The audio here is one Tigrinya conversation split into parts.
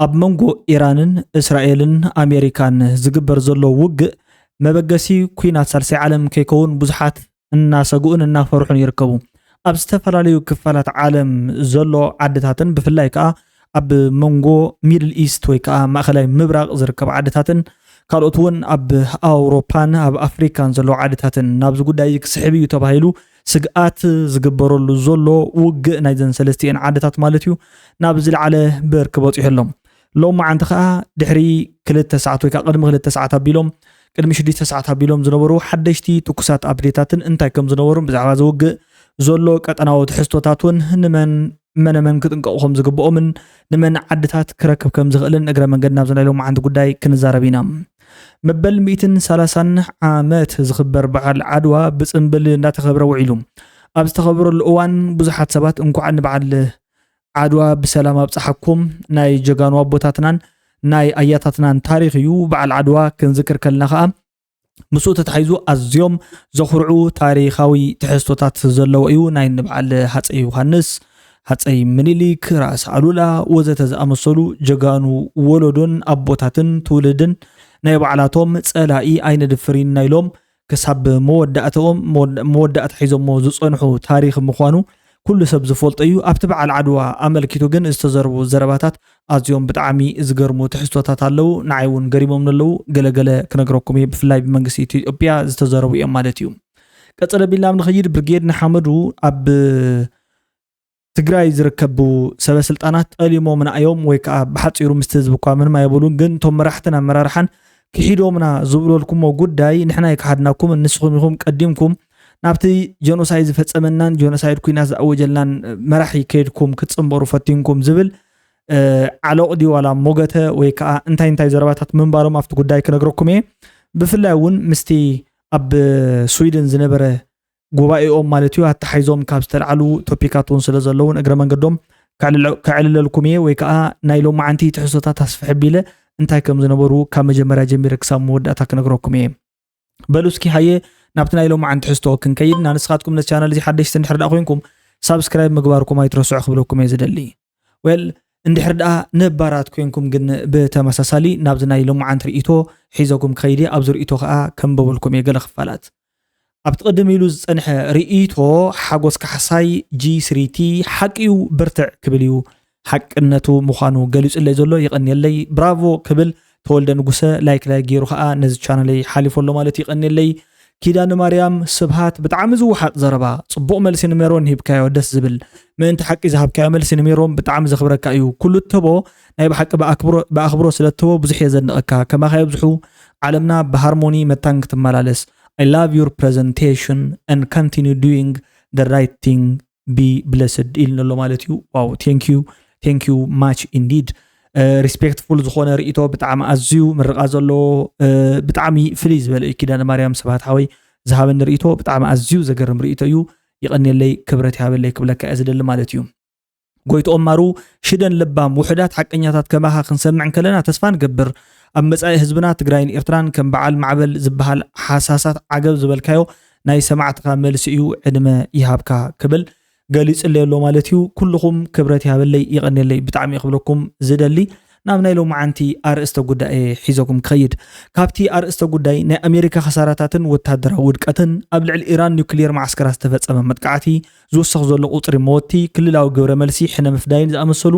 ኣብ መንጎ ኢራንን እስራኤልን ኣሜሪካን ዝግበር ዘሎ ውግእ መበገሲ ኩናት ሳልሳይ ዓለም ከይከውን ብዙሓት እናሰጉኡን እናፈርሑን ይርከቡ። ኣብ ዝተፈላለዩ ክፋላት ዓለም ዘሎ ዓድታትን ብፍላይ ከዓ ኣብ መንጎ ሚድል ኢስት ወይ ከዓ ማእከላይ ምብራቅ ዝርከቡ ዓድታትን ካልኦት እውን ኣብ ኣውሮፓን ኣብ ኣፍሪካን ዘሎ ዓድታትን ናብዚ ጉዳይ ክስሕብ እዩ ተባሂሉ ስግኣት ዝግበረሉ ዘሎ ውግእ ናይዘን ሰለስቲአን ዓድታት ማለት እዩ ናብ ዝለዓለ ብርኪ በፂሑሎም ሎም ማዓንቲ ከዓ ድሕሪ 2 ሰዓት ወይ ከዓ ቅድሚ 2 ሰዓት ኣቢሎም ቅድሚ 6 ሰዓት ኣቢሎም ዝነበሩ ሓደሽቲ ትኩሳት ኣፕዴታትን እንታይ ከም ዝነበሩ ብዛዕባ ዝውግእ ዘሎ ቀጠናዊ ትሕዝቶታትን ንመን ክጥንቀቑ ከም ዝግብኦምን ንመን ዓድታት ክረክብ ከም ዝኽእልን እግረ መንገድ ናብ ዝናይሎም ማዓንቲ ጉዳይ ክንዛረብ ኢና። መበል 130 ዓመት ዝኽበር በዓል ዓድዋ ብፅምብል እንዳተኸብረ ውዒሉ ኣብ ዝተኸብረሉ እዋን ብዙሓት ሰባት እንኳዕ ንበዓል ዓድዋ ብሰላም ኣብፀሓኩም ናይ ጀጋኑ ኣቦታትናን ናይ ኣያታትናን ታሪኽ እዩ በዓል ዓድዋ ክንዝክር ከለና ከዓ ምስኡ ተታሒዙ ኣዝዮም ዘኹርዑ ታሪኻዊ ትሕዝቶታት ዘለዎ እዩ። ናይ ንበዓል ሃፀይ ዮሃንስ ሃፀይ ምኒልክ ራስ ኣሉላ ወዘተ ዝኣመሰሉ ጀጋኑ ወለዶን ኣቦታትን ትውልድን ናይ በዓላቶም ፀላኢ ኣይነድፍሪን ናይሎም ክሳብ መወዳእታ ሒዞሞ ዝፀንሑ ታሪኽ ምዃኑ ኩሉ ሰብ ዝፈልጦ እዩ። ኣብቲ በዓል ዓድዋ ኣመልኪቱ ግን ዝተዘረቡ ዘረባታት ኣዝዮም ብጣዕሚ ዝገርሙ ትሕዝቶታት ኣለው። ንዓይ እውን ገሪሞም ኣለው። ገለገለ ክነግረኩም እየ ብፍላይ ብመንግስቲ ኢትዮጵያ ዝተዘረቡ እዮም ማለት እዩ። ቀፅለ ቢልና ንኸይድ ብርጌድ ንሓመዱ ኣብ ትግራይ ዝርከቡ ሰበስልጣናት ጠሊሞም ናዮም ወይ ከዓ ብሓፂሩ ምስቲ ህዝቢ እኳ ምንም ኣይበሉን፣ ግን እቶም መራሕትን ኣመራርሓን ክሒዶምና ዝብለልኩሞ ጉዳይ ንሕና ይካሓድናኩም ንስኹም ኢኹም ቀዲምኩም ናብቲ ጀኖሳይድ ዝፈፀመናን ጀኖሳይድ ኩናት ዝኣወጀልናን መራሒ ከይድኩም ክትፅምበሩ ፈቲንኩም ዝብል ዓለቕዲ ዋላ ሞገተ ወይ ከዓ እንታይ ዘረባታት ምንባሮም ኣብቲ ጉዳይ ክነግረኩም እየ። ብፍላይ እውን ምስቲ ኣብ ስዊድን ዝነበረ ጉባኤኦም ማለት እዩ ኣተሓይዞም ካብ ዝተልዓሉ ቶፒካት እውን ስለ ዘለውን እግረ መንገዶም ክዕልለልኩም እየ ወይ ከዓ ናይ ሎም ማዓንቲ ትሕዝቶታት ኣስፍሕቢለ እንታይ ከም ዝነበሩ ካብ መጀመርያ ጀሚረ ክሳብ መወዳእታ ክነግረኩም እየ። በሉ እስኪ ሃየ ናብቲ ናይ ሎም ማዓንቲ ትሕዝቶ ክንከይድ። ንስኻትኩም ነቲ ቻናል እዚ ሓደሽቲ እንድሕር ዳ ኮይንኩም ሳብስክራይብ ምግባርኩም ኣይትረስዑ ክብለኩም እየ ዝደሊ። ወል እንድሕር ዳ ነባራት ኮይንኩም ግን ብተመሳሳሊ ናብዚ ናይ ሎም ማዓንቲ ርእይቶ ሒዘኩም ከይዲ ኣብዚ ርእይቶ ከዓ ከንብበልኩም እየ ገለ ክፋላት። ኣብ ትቅድም ኢሉ ዝፀንሐ ርእይቶ ሓጎስ ካሕሳይ G3T ሓቂዩ ብርትዕ ክብል እዩ ሓቅነቱ ምዃኑ ገሊጹለይ ዘሎ ይቐኒየለይ ብራቮ ክብል ተወልደ ንጉሰ ላይክ ገይሩ ከዓ ነዚ ቻናለይ ሓሊፈሎ ማለት ይቐኒየለይ። ኪዳነ ማርያም ስብሃት ብጣዕሚ ዝውሓጥ ዘረባ ጽቡቕ መልሲ ንሜሮን ሂብካዮ ደስ ዝብል ምእንቲ ሓቂ ዝሃብካዮ መልሲ ንሜሮን ብጣዕሚ ዘኽብረካ እዩ። ኩሉ እተቦ ናይ ብሓቂ ብኣኽብሮ ስለእተቦ ብዙሕ እየ ዘንቐካ ከማኸ የብዝሑ ዓለምና ብሃርሞኒ መታን ክትመላለስ I love your presentation and continue doing the right thing. Be blessed. ኢልነሎ ማለት እዩ። ዋው thank you much indeed. respectful ዝኾነ ርእይቶ ብጣዕሚ ኣዝዩ ምርቃ ዘሎ ብጣዕሚ ፍልይ ዝበለ ኪዳነ ማርያም ስብሃት ሓወይ ዝሃበኒ ርእይቶ ብጣዕሚ ኣዝዩ ዘገርም ርእይቶ እዩ። ይቐኒየለይ ክብረት ይሃበለይ ክብለካ እየ ዝደሊ ማለት እዩ። ጎይቶ ኦማሩ ሽደን ልባም ውሕዳት ሓቀኛታት ከማኻ ክንሰምዕ ከለና ተስፋ ንገብር ኣብ መጻኢ ህዝብና ትግራይን ኤርትራን ከም በዓል ማዕበል ዝበሃል ሓሳሳት ዓገብ ዝበልካዮ ናይ ሰማዕትካ መልሲ እዩ ዕድመ ይሃብካ ክብል ገሊጽለይ ኣሎ ማለት እዩ። ኩልኹም ክብረት ይሃበለይ ይቐኒየለይ ብጣዕሚ ክብለኩም ዝደሊ። ናብ ናይ ሎም ማዓንቲ ኣርእስተ ጉዳይ ሒዘኩም ክኸይድ። ካብቲ ኣርእስተ ጉዳይ ናይ ኣሜሪካ خسارታትን ወታደራዊ ውድቀትን ኣብ ልዕሊ ኢራን ኒውክሊየር ማዕስከራት ዝተፈጸመ መጥቃዕቲ ዝውሰኽ ዘሎ ቁጽሪ ሞቲ ክልላዊ ግብረ መልሲ ሕነ ምፍዳይን ዝኣመሰሉ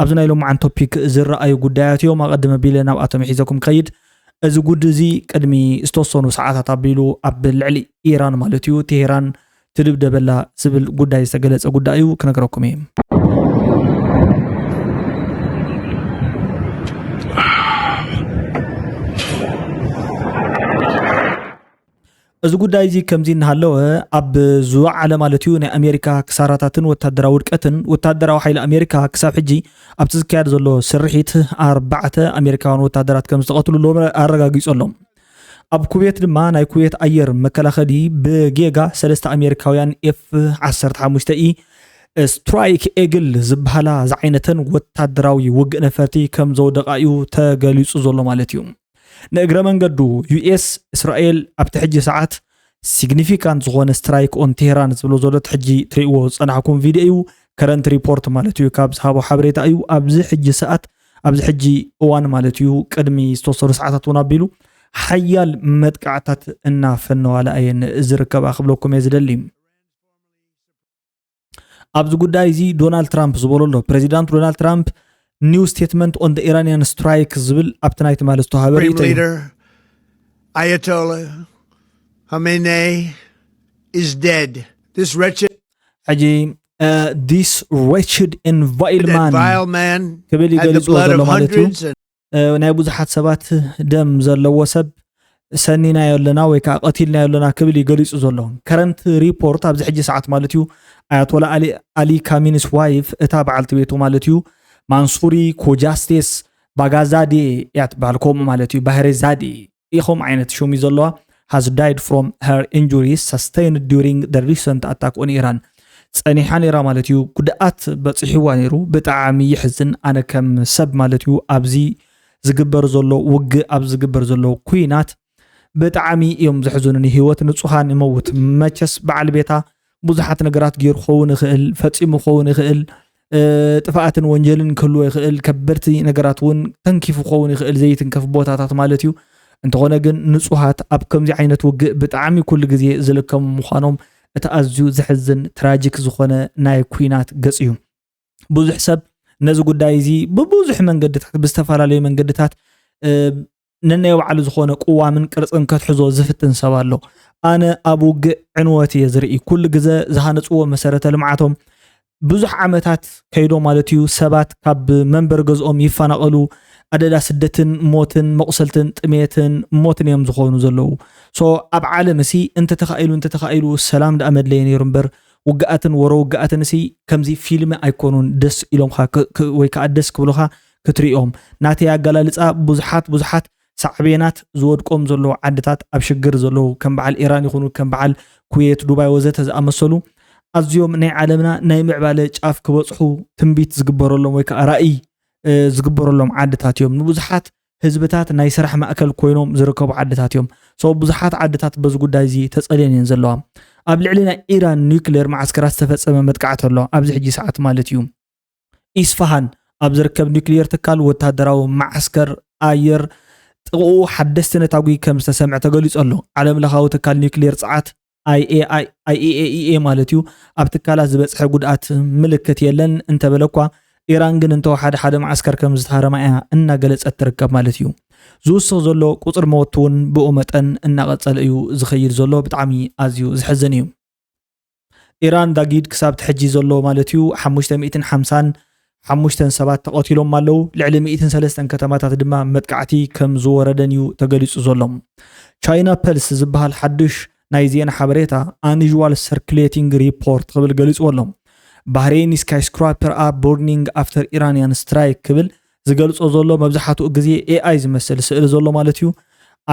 ኣብዚ ናይ ሎም ማዓንቲ ቶፒክ ዝረኣዩ ጉዳያት እዮም። ኣቐድመ ቢለ ናብ ኣቶም ሒዘኩም ክኸይድ። እዚ ጉዳይ እዚ ቅድሚ ዝተወሰኑ ሰዓታት ኣቢሉ ኣብ ልዕሊ ኢራን ማለት እዩ ቴሄራን ትድብደበላ ዝብል ጉዳይ ዝተገለጸ ጉዳይ እዩ ክነግረኩም እየ። እዚ ጉዳይ እዚ ከምዚ እናሃለወ ኣብ ዝወዓለ ማለት እዩ ናይ ኣሜሪካ ክሳራታትን ወታደራዊ ውድቀትን ወታደራዊ ሓይሊ ኣሜሪካ ክሳብ ሕጂ ኣብቲ ዝካየድ ዘሎ ስርሒት 4 ኣሜሪካውያን ወታደራት ከም ዝተቐትሉ ሎም ኣረጋጊጾሎም። ኣብ ኩዌት ድማ ናይ ኩዌት ኣየር መከላኸሊ ብጌጋ 3 ኣሜሪካውያን F-15 ስትራይክ ኤግል ዝበሃላ ዝዓይነተን ወታደራዊ ውግእ ነፈርቲ ከም ዘወደቃ እዩ ተገሊጹ ዘሎ ማለት እዩ። ንእግረ መንገዱ ዩኤስ እስራኤል ኣብቲ ሕጂ ሰዓት ሲግኒፊካንት ዝኾነ ስትራይክ ኦን ቴሄራን ዝብሎ ዘሎ ሕጂ ትሪእዎ ዝጸናሕኩም ቪድዮ እዩ። ከረንት ሪፖርት ማለት እዩ ካብ ዝሃቦ ሓበሬታ እዩ። ኣብዚ ሕጂ ሰዓት ኣብዚ ሕጂ እዋን ማለት እዩ ቅድሚ ዝተወሰኑ ሰዓታት እውን ኣቢሉ ሓያል መጥቃዕታት እናፈነዋላ እየን ዝርከባ ክብለኩም እየ ዝደሊ ኣብዚ ጉዳይ እዚ ዶናልድ ትራምፕ ዝበሎ ኣሎ ፕሬዚዳንት ዶናልድ ትራምፕ new statement on the Iranian strike ዝብል ኣብቲ ናይቲ ማለት ዝተዋሃበ ሪኢቶ እዩ Ayatollah Khamenei is dead. This wretched and vile man ክብል ይገልጾ ዘሎ ማለት እዩ ናይ ብዙሓት ሰባት ደም ዘለዎ ሰብ ሰኒና ያለና ወይ ከዓ ቀቲልና ያለና ክብል ይገልጹ ዘሎ ከረንት ሪፖርት ኣብዚ ሕጂ ሰዓት ማለት እዩ አያቶላ አሊ ካሚኒስ ዋይፍ እታ በዓልቲ ቤቱ ማለት እዩ ማንሱሪ ኮጃስቴስ ባጋዛዲ ያት ባልኮም ማለት እዩ ባህሬዛዲ ኢኹም ዓይነት ሹም ዘለዋ has died from her injuries sustained during the recent attack on Iran ጸኒሓ ነራ ማለት እዩ ጉድኣት በጽሒዋ ነይሩ ብጣዕሚ ይሕዝን ኣነ ከም ሰብ ማለት እዩ ኣብዚ ዝግበር ዘሎ ውግእ ኣብ ዝግበር ዘሎ ኩናት ብጣዕሚ እዮም ዝሕዙንኒ ህይወት ንጹሃን ይመውት መቸስ በዓል ቤታ ብዙሓት ነገራት ገይሩ ኸውን ይኽእል ፈጺሙ ኸውን ይኽእል ጥፋኣትን ወንጀልን ክህልዎ ይኽእል ከበድቲ ነገራት እውን ተንኪፉ ኸውን ይኽእል ዘይትንከፍ ቦታታት ማለት እዩ እንተኾነ ግን ንጹሃት ኣብ ከምዚ ዓይነት ውግእ ብጣዕሚ ኩሉ ግዜ ዝልከሙ ምዃኖም እቲ ኣዝዩ ዝሕዝን ትራጂክ ዝኾነ ናይ ኩናት ገጽ እዩ ብዙሕ ሰብ ነዚ ጉዳይ እዚ ብብዙሕ መንገድታት ብዝተፈላለዩ መንገድታት ነናይ ባዕሉ ዝኾነ ቁዋምን ቅርጽን ከትሕዞ ዝፍትን ሰብ ኣሎ ኣነ ኣብ ውግእ ዕንወት እየ ዝርኢ ኩሉ ግዜ ዝሃነፅዎ መሰረተ ልምዓቶም ብዙሕ ዓመታት ከይዶ ማለት እዩ ሰባት ካብ መንበር ገዝኦም ይፈናቐሉ ኣደዳ ስደትን ሞትን መቁሰልትን ጥሜትን ሞትን እዮም ዝኾኑ ዘለዉ ሶ ኣብ ዓለም እሲ እንተ ተኻኢሉ ሰላም ዳ መድለየ ነይሩ እምበር ውግኣትን ወሮ ውግኣትን እሲ ከምዚ ፊልም ኣይኮኑን ደስ ኢሎምካ ወይ ከዓ ደስ ክብሉኻ ክትሪኦም ናተይ ኣገላልፃ ብዙሓት ሳዕቤናት ዝወድቆም ዘለዉ ዓድታት ኣብ ሽግር ዘለዉ ከም በዓል ኢራን ይኹኑ ከም በዓል ኩዌት ዱባይ ወዘተ ዝኣመሰሉ ኣዝዮም ናይ ዓለምና ናይ ምዕባለ ጫፍ ክበፅሑ ትንቢት ዝግበረሎም ወይ ከዓ ራእይ ዝግበረሎም ዓድታት እዮም ንብዙሓት ህዝብታት ናይ ስራሕ ማእከል ኮይኖም ዝርከቡ ዓድታት እዮም ሶ ብዙሓት ዓድታት በዚ ጉዳይ እዚ ተጸልየን እየን ዘለዋ ኣብ ልዕሊ ናይ ኢራን ኒውክሌር ማዕስከራት ዝተፈጸመ መጥቃዕቲ ኣሎ ኣብዚ ሕጂ ሰዓት ማለት እዩ ኢስፋሃን ኣብ ዝርከብ ኒውክሌር ትካል ወታደራዊ ማዕስከር ኣየር ጥቕኡ ሓደስቲ ነታጉይ ከም ዝተሰምዐ ተገሊጹ ኣሎ ዓለም ለኻዊ ትካል ኒውክሌር ፀዓት IAEA ማለት እዩ ኣብ ትካላት ዝበፅሐ ጉድኣት ምልክት የለን እንተበለኳ ኢራን ግን እንተው ሓደ ማዕስከር ከም ዝተሃረማ እያ እናገለጸት ትርከብ ማለት እዩ ዝውስኽ ዘሎ ቁፅር መወት እውን ብኡ መጠን እናቐጸለ እዩ ዝኸይድ ዘሎ ብጣዕሚ ኣዝዩ ዝሕዝን እዩ ኢራን ዳጊድ ክሳብ ትሕጂ ዘሎ ማለት እዩ 555 ሰባት ተቐቲሎም ኣለው ልዕሊ 103 ከተማታት ድማ መጥቃዕቲ ከም ዝወረደን እዩ ተገሊጹ ዘሎ ቻይና ፐልስ ዝበሃል ሓድሽ ናይ ዜና ሓበሬታ unusual circulating report ክብል ገሊጹ ኣሎ ባህሬን skyscraper are burning after Iranian strike ክብል ዝገልጾ ዘሎ መብዛሕትኡ ግዜ AI ዝመስል ስእሊ ዘሎ ማለት እዩ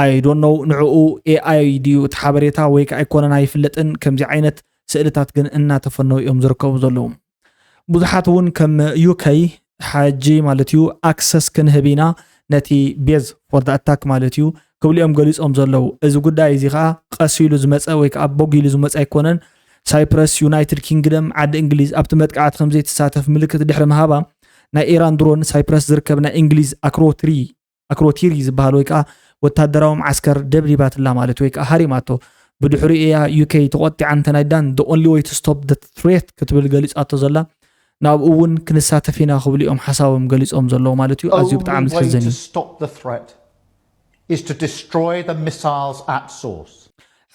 I don't know ንዕኡ AI ድዩ ተሓበሬታ ወይ ከዓ ኣይኮነን ኣይፍለጥን ከምዚ ዓይነት ስእልታት ግን እናተፈነው እዮም ዝርከቡ ዘለዉ ብዙሓት እውን ከም UK ሓጂ ማለት እዩ access ክንህቢና ነቲ ቤዝ for the attack ማለት እዩ ክብልኦም ገሊጾም ዘለዉ እዚ ጉዳይ እዚ ከዓ ቀሲሉ ዝመፀ ወይ ከዓ ቦጊሉ ዝመፀ ኣይኮነን ሳይፕረስ ዩናይትድ ኪንግደም ዓዲ እንግሊዝ ኣብቲ መጥቃዕቲ ከም ዘይተሳተፍ ምልክት ድሕሪ መሃባ ናይ ኢራን ድሮን ሳይፕረስ ዝርከብ ናይ እንግሊዝ አክሮቲሪ ዝበሃል ወይ ከዓ ወታደራዊ ማዕስከር ደብሊባትላ ማለት ወይ ከዓ ሃሪማቶ ብድሕሪ እያ UK ተቆጢዓ እንተናይዳን the only way to stop the threat ክትብል ገሊጻቶ ዘላ ናብኡ እውን ክንሳተፍ ኢና ክብልኦም ሓሳቦም ገሊጾም ዘለዉ ማለት እዩ ኣዝዩ ብጣዕሚ ዝሕዝን እዩ is to destroy the missiles at source.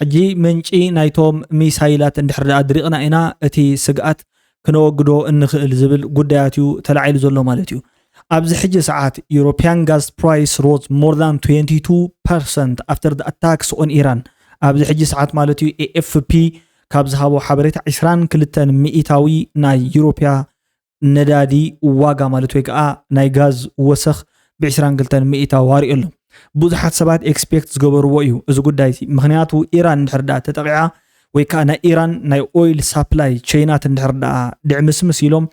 ሕጂ ምንጪ ናይቶም ሚሳይላት እንድሕር ኣድሪቕና ኢና እቲ ስግኣት ክነወግዶ እንኽእል ዝብል ጉዳያት እዩ ተላዒሉ ዘሎ ማለት እዩ ኣብዚ ሕጂ ሰዓት European gas price rose more than 22% after the attacks on Iran ኣብዚ ሕጂ ሰዓት ማለት እዩ AFP ካብ ዝሃቦ ሓበሬታ 22 ሚኢታዊ ናይ ዩሮፕያ ነዳዲ ዋጋ ማለት ወይ ከዓ ናይ ጋዝ ወሰኽ ብ22 ሚኢታዊ ዋሪኡ ኣሎ ብዙሓት ሰባት ኤክስፔክት ዝገበርዎ እዩ እዚ ጉዳይ እዚ ምክንያቱ ኢራን እንድሕር ተጠቂዓ ወይ ከዓ ናይ ኢራን ናይ ኦይል ሳፕላይ ቼይናት እንድሕር ድዕምስምስ ኢሎም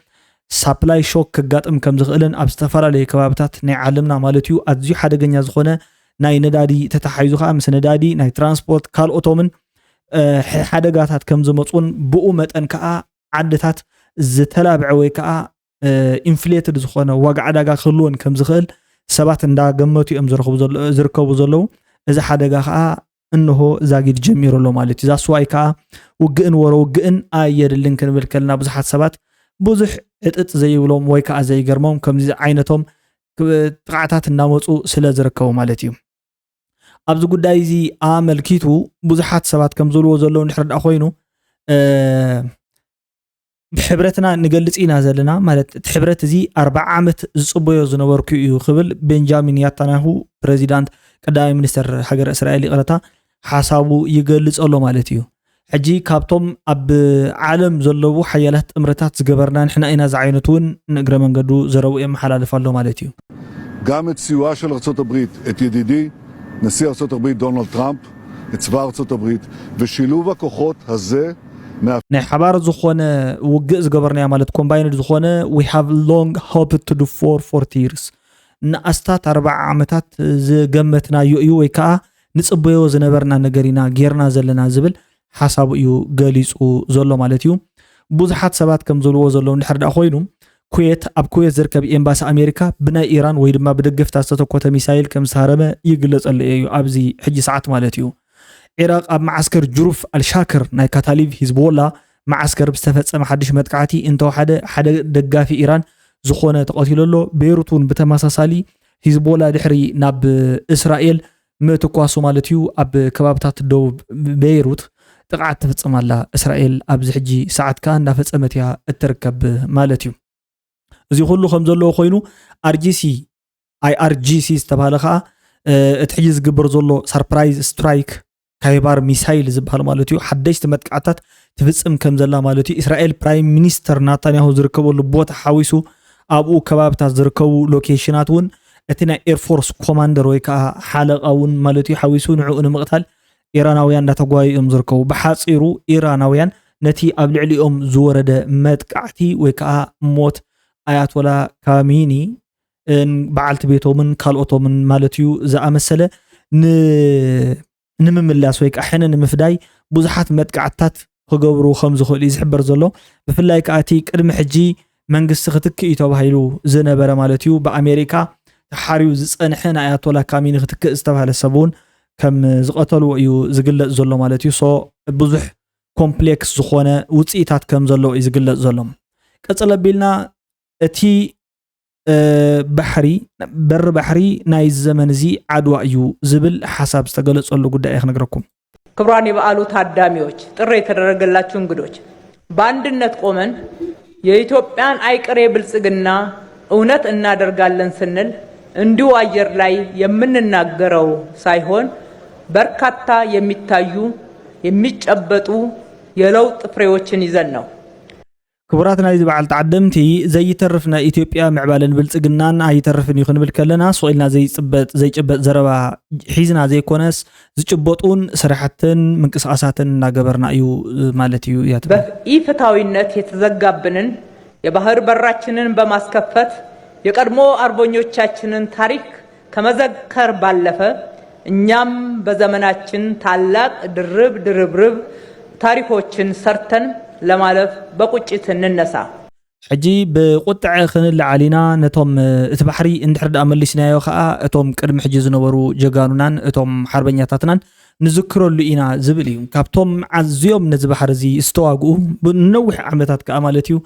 ሳፕላይ ሾክ ክጋጥም ከም ዝኽእልን ኣብ ዝተፈላለዩ ከባቢታት ናይ ዓለምና ማለት እዩ ኣዝዩ ሓደገኛ ዝኾነ ናይ ነዳዲ ተተሓይዙ ከዓ ምስ ነዳዲ ናይ ትራንስፖርት ካልኦቶምን ሓደጋታት ከም ዝመፁን ብኡ መጠን ከዓ ዓድታት ዝተላብዐ ወይ ከዓ ኢንፍሌትድ ዝኾነ ዋጋ ዕዳጋ ክህልዎን ከም ዝኽእል ሰባት እንዳገመቱ እዮም ዝርከቡ ዘለዉ እዚ ሓደጋ ከዓ እንሆ ዛጊድ ጀሚሩ ኣሎ ማለት እዩ ዛስዋይ ከዓ ውግእን ወሮ ውግእን ኣየድልን ክንብል ከለና ብዙሓት ሰባት ብዙሕ እጥጥ ዘይብሎም ወይ ከዓ ዘይገርሞም ከምዚ ዓይነቶም ጥቃዓታት እንዳመፁ ስለ ዝርከቡ ማለት እዩ ኣብዚ ጉዳይ እዚ ኣመልኪቱ ብዙሓት ሰባት ከም ዝብልዎ ዘለዉ ንሕርዳእ ኮይኑ ብሕብረትና ንገልጽ ኢና ዘለና ማለት እቲ ሕብረት እዚ 40 ዓመት ዝጽበዮ ዝነበርኩ እዩ ክብል ቤንጃሚን ኔታንያሁ ፕሬዚዳንት ቀዳማይ ሚኒስተር ሃገር እስራኤል ይቕረታ ሓሳቡ ይገልጽ ኣሎ ማለት እዩ ሕጂ ካብቶም ኣብ ዓለም ዘለዉ ሓያላት ጥምረታት ዝገበርና ንሕና ኢና ዝዓይነቱ እውን ንእግረ መንገዱ ዘረቡ የመሓላልፍ ኣሎ ማለት እዩ גם את סיועה של ארצות הברית, את ידידי, נשיא ארצות הברית דונלד טראמפ, את צבא ארצות הברית, ושילוב הכוחות הזה ናይ ሓባር ዝኾነ ውግእ ዝገበርናያ ማለት ኮምባይነድ ዝኾነ we have long hoped to do for 40 years ንኣስታት 40 ዓመታት ዝገመትናዮ እዩ ወይ ከዓ ንጽበዮ ዝነበርና ነገር ኢና ጌርና ዘለና ዝብል ሓሳቡ እዩ ገሊጹ ዘሎ ማለት እዩ ብዙሓት ሰባት ከም ዝብልዎ ዘለዉ ንሕርዳእ ኮይኑ ኩዌት ኣብ ኩዌት ዝርከብ ኤምባሲ ኣሜሪካ ብናይ ኢራን ወይ ድማ ብደገፍታ ዝተተኮተ ሚሳይል ከም ዝተሃረመ ይግለጸሉ እዩ ኣብዚ ሕጂ ሰዓት ማለት እዩ ኢራቅ ኣብ ማዓስከር ጁሩፍ አልሻክር ናይ ካታሊቭ ሂዝቦላ ማዓስከር ብዝተፈጸመ ሓድሽ መጥቃዕቲ እንተወሓደ ሓደ ደጋፊ ኢራን ዝኾነ ተቐቲሉሎ ቤይሩት እውን ብተመሳሳሊ ሂዝቦላ ድሕሪ ናብ እስራኤል ምትኳሱ ማለት እዩ ኣብ ከባብታት ደቡብ ቤይሩት ጥቃዓት ተፈጽማላ እስራኤል ኣብዚ ሕጂ ሰዓት ከዓ እንዳፈጸመት እያ እትርከብ ማለት እዩ እዚ ኩሉ ከም ዘለዎ ኮይኑ IRGC ዝተባሃለ ከዓ እቲ ሕጂ ዝግበር ዘሎ ሰርፕራይዝ ስትራይክ ካይባር ሚሳይል ዝበሃል ማለት እዩ ሓደሽቲ መጥቃዕታት ትፍጽም ከም ዘላ ማለት እዩ እስራኤል ፕራይም ሚኒስተር ናታንያሁ ዝርከበሉ ቦታ ሓዊሱ ኣብኡ ከባብታት ዝርከቡ ሎኬሽናት እውን እቲ ናይ ኤርፎርስ ኮማንደር ወይ ከዓ ሓለቃ እውን ማለት እዩ ሓዊሱ ንዕኡ ንምቕታል ኢራናውያን እንዳተጓዩ ዝርከቡ ብሓጺሩ ኢራናውያን ነቲ ኣብ ልዕሊኦም ዝወረደ መጥቃዕቲ ወይ ከዓ ሞት ኣያቶላ ካሚኒ በዓልቲ ቤቶምን ካልኦቶምን ማለት እዩ ዝኣመሰለ ንምምላስ ወይ ከዓ ሕነ ንምፍዳይ ብዙሓት መጥቃዕትታት ክገብሩ ከም ዝኽእሉ ዝሕበር ዘሎ ብፍላይ ከዓ እቲ ቅድሚ ሕጂ መንግስቲ ክትክእ እዩ ተባሂሉ ዝነበረ ማለት እዩ ብኣሜሪካ ተሓሪዩ ዝጸንሐ ናይ ኣያቶላ ካሚኒ ክትክእ ዝተባሃለ ሰብ እውን ከም ዝቐተልዎ እዩ ዝግለጽ ዘሎ ማለት እዩ ሶ ብዙሕ ኮምፕሌክስ ዝኾነ ውጽኢታት ከም ዘሎ እዩ ዝግለጽ ዘሎ ቀጽለ ኣቢልና እቲ ባሕሪ በር ባሕሪ ናይ ዘመን እዚ ዓድዋ እዩ ዝብል ሐሳብ ዝተገለጸሉ ጉዳይ ክነግረኩም ክብራን የበዓሉ ታዳሚዎች ጥሪ የተደረገላችሁ እንግዶች በአንድነት ቆመን የኢትዮጵያን አይቀሬ ብልጽግና እውነት እናደርጋለን ስንል እንዲሁ አየር ላይ የምንናገረው ሳይሆን በርካታ የሚታዩ የሚጨበጡ የለውጥ ፍሬዎችን ይዘን ነው ክቡራት ናይ ዝበዓል ተዓደምቲ ዘይተርፍና ኢትዮጵያ ምዕባለን ብልጽግናን ኣይተርፍን እዩ ክንብል ከለና ሶኢልና ዘይጭበጥ ዘረባ ሒዝና ዘይኮነስ ዝጭበጡን ስራሕትን ምንቅስቃሳትን እናገበርና እዩ ማለት እዩ ያት በኢፍታዊነት የተዘጋብንን የባህር በራችንን በማስከፈት የቀድሞ አርበኞቻችንን ታሪክ ከመዘከር ባለፈ እኛም በዘመናችን ታላቅ ድርብርብ ታሪኮችን ሰርተን ለማለፍ በቁጭት እንነሳ ሕጂ ብቁጥዕ ክንል ዓሊና ነቶም እቲ ባሕሪ እንድሕር ኣመሊስናዮ ከዓ እቶም ቅድሚ ሕጂ ዝነበሩ ጀጋኑናን እቶም ሓርበኛታትናን ንዝክረሉ ኢና ዝብል እዩ ካብቶም ኣዝዮም ነዚ ባሕሪ እዚ ዝተዋግኡ ብነዊሕ ዓመታት ከዓ ማለት እዩ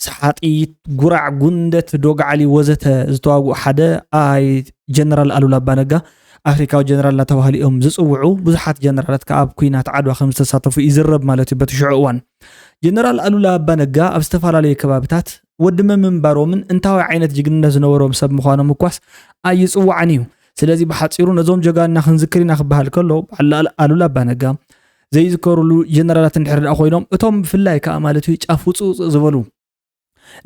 ሰሓጢት ጉራዕ ጉንደት ዶጋዓሊ ወዘተ ዝተዋግኡ ሓደ ኣይ ጀነራል ኣሉላ ኣባነጋ ኣፍሪካዊ ጀነራል እናተባህሊኦም ዝጽውዑ ብዙሓት ጀነራላት ከዓ ኣብ ኩናት ዓድዋ ከም ዝተሳተፉ ይዝረብ ማለት እዩ በቲ ሽዑ እዋን ጀነራል ኣሉላ ኣባነጋ ኣብ ዝተፈላለዩ ከባቢታት ወዲ ምንባሮምን እንታይ ዓይነት ጅግንነት ዝነበሮም ሰብ ምዃኖም እኳስ ኣይጽዋዕን እዩ ስለዚ ብሓጺሩ ነዞም ጀጋንና ክንዝክር ኢና ክበሃል ከሎ ኣሉላ ኣባነጋ ዘይዝከሩሉ ጀነራላት እንድሕር ኮይኖም እቶም ብፍላይ ከዓ ማለት እዩ ጫፍ ውፅውፅ ዝበሉ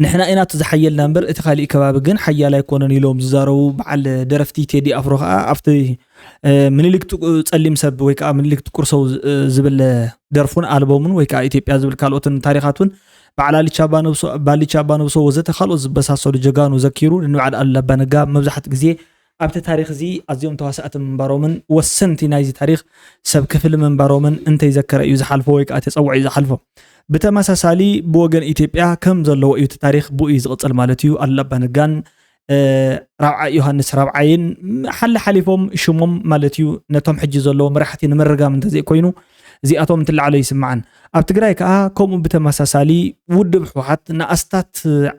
ንሕና ኢና ተዝሓየልና እምበር እቲ ካልእ ከባቢ ግን ሓያል ኣይኮነን ኢሎም ዝዛረቡ በዓል ደረፍቲ ቴዲ ኣፍሮ ከዓ ኣብቲ ምኒልክ ጸሊም ሰብ ወይ ከዓ ምኒልክ ጥቁር ሰው ዝብል ደርፉን ኣልበሙን ወይ ከዓ ኢትዮጵያ ዝብል ካልኦትን ታሪኻቱን በዓል ባሊቻ ኣባ ነብሶ ወዘተ ካልኦት ዝበሳሰሉ ጀጋኑ ዘኪሩ ንበዓል ኣሉላ ኣባነጋ መብዛሕትኡ ግዜ ኣብቲ ታሪክ እዚ ኣዝዮም ተዋሳእቲ ምንባሮምን ወሰንቲ ናይዚ ታሪክ ሰብ ክፍል ምንባሮምን እንተይዘከረ እዩ ዝሓልፎ ወይ ከዓ ተፀውዒ እዩ ዝሓልፎ ብተመሳሳሊ ብወገን ኢትዮጵያ ከም ዘለዎ እዩ እቲ ታሪክ ብኡ ዝቕፅል ማለት እዩ ኣሉላ ኣባ ነጋን ራብዓይ ዮሃንስ ራብዓይን ሓሊፎም ሽሞም ማለት እዩ ነቶም ሕጂ ዘለዎ መራሕቲ ንምርጋም እንተዘይ ኮይኑ እዚኣቶም እንትላዕለ ይስማዓን ኣብ ትግራይ ከዓ ከምኡ ብተመሳሳሊ ውድብ ሕወሓት ንኣስታት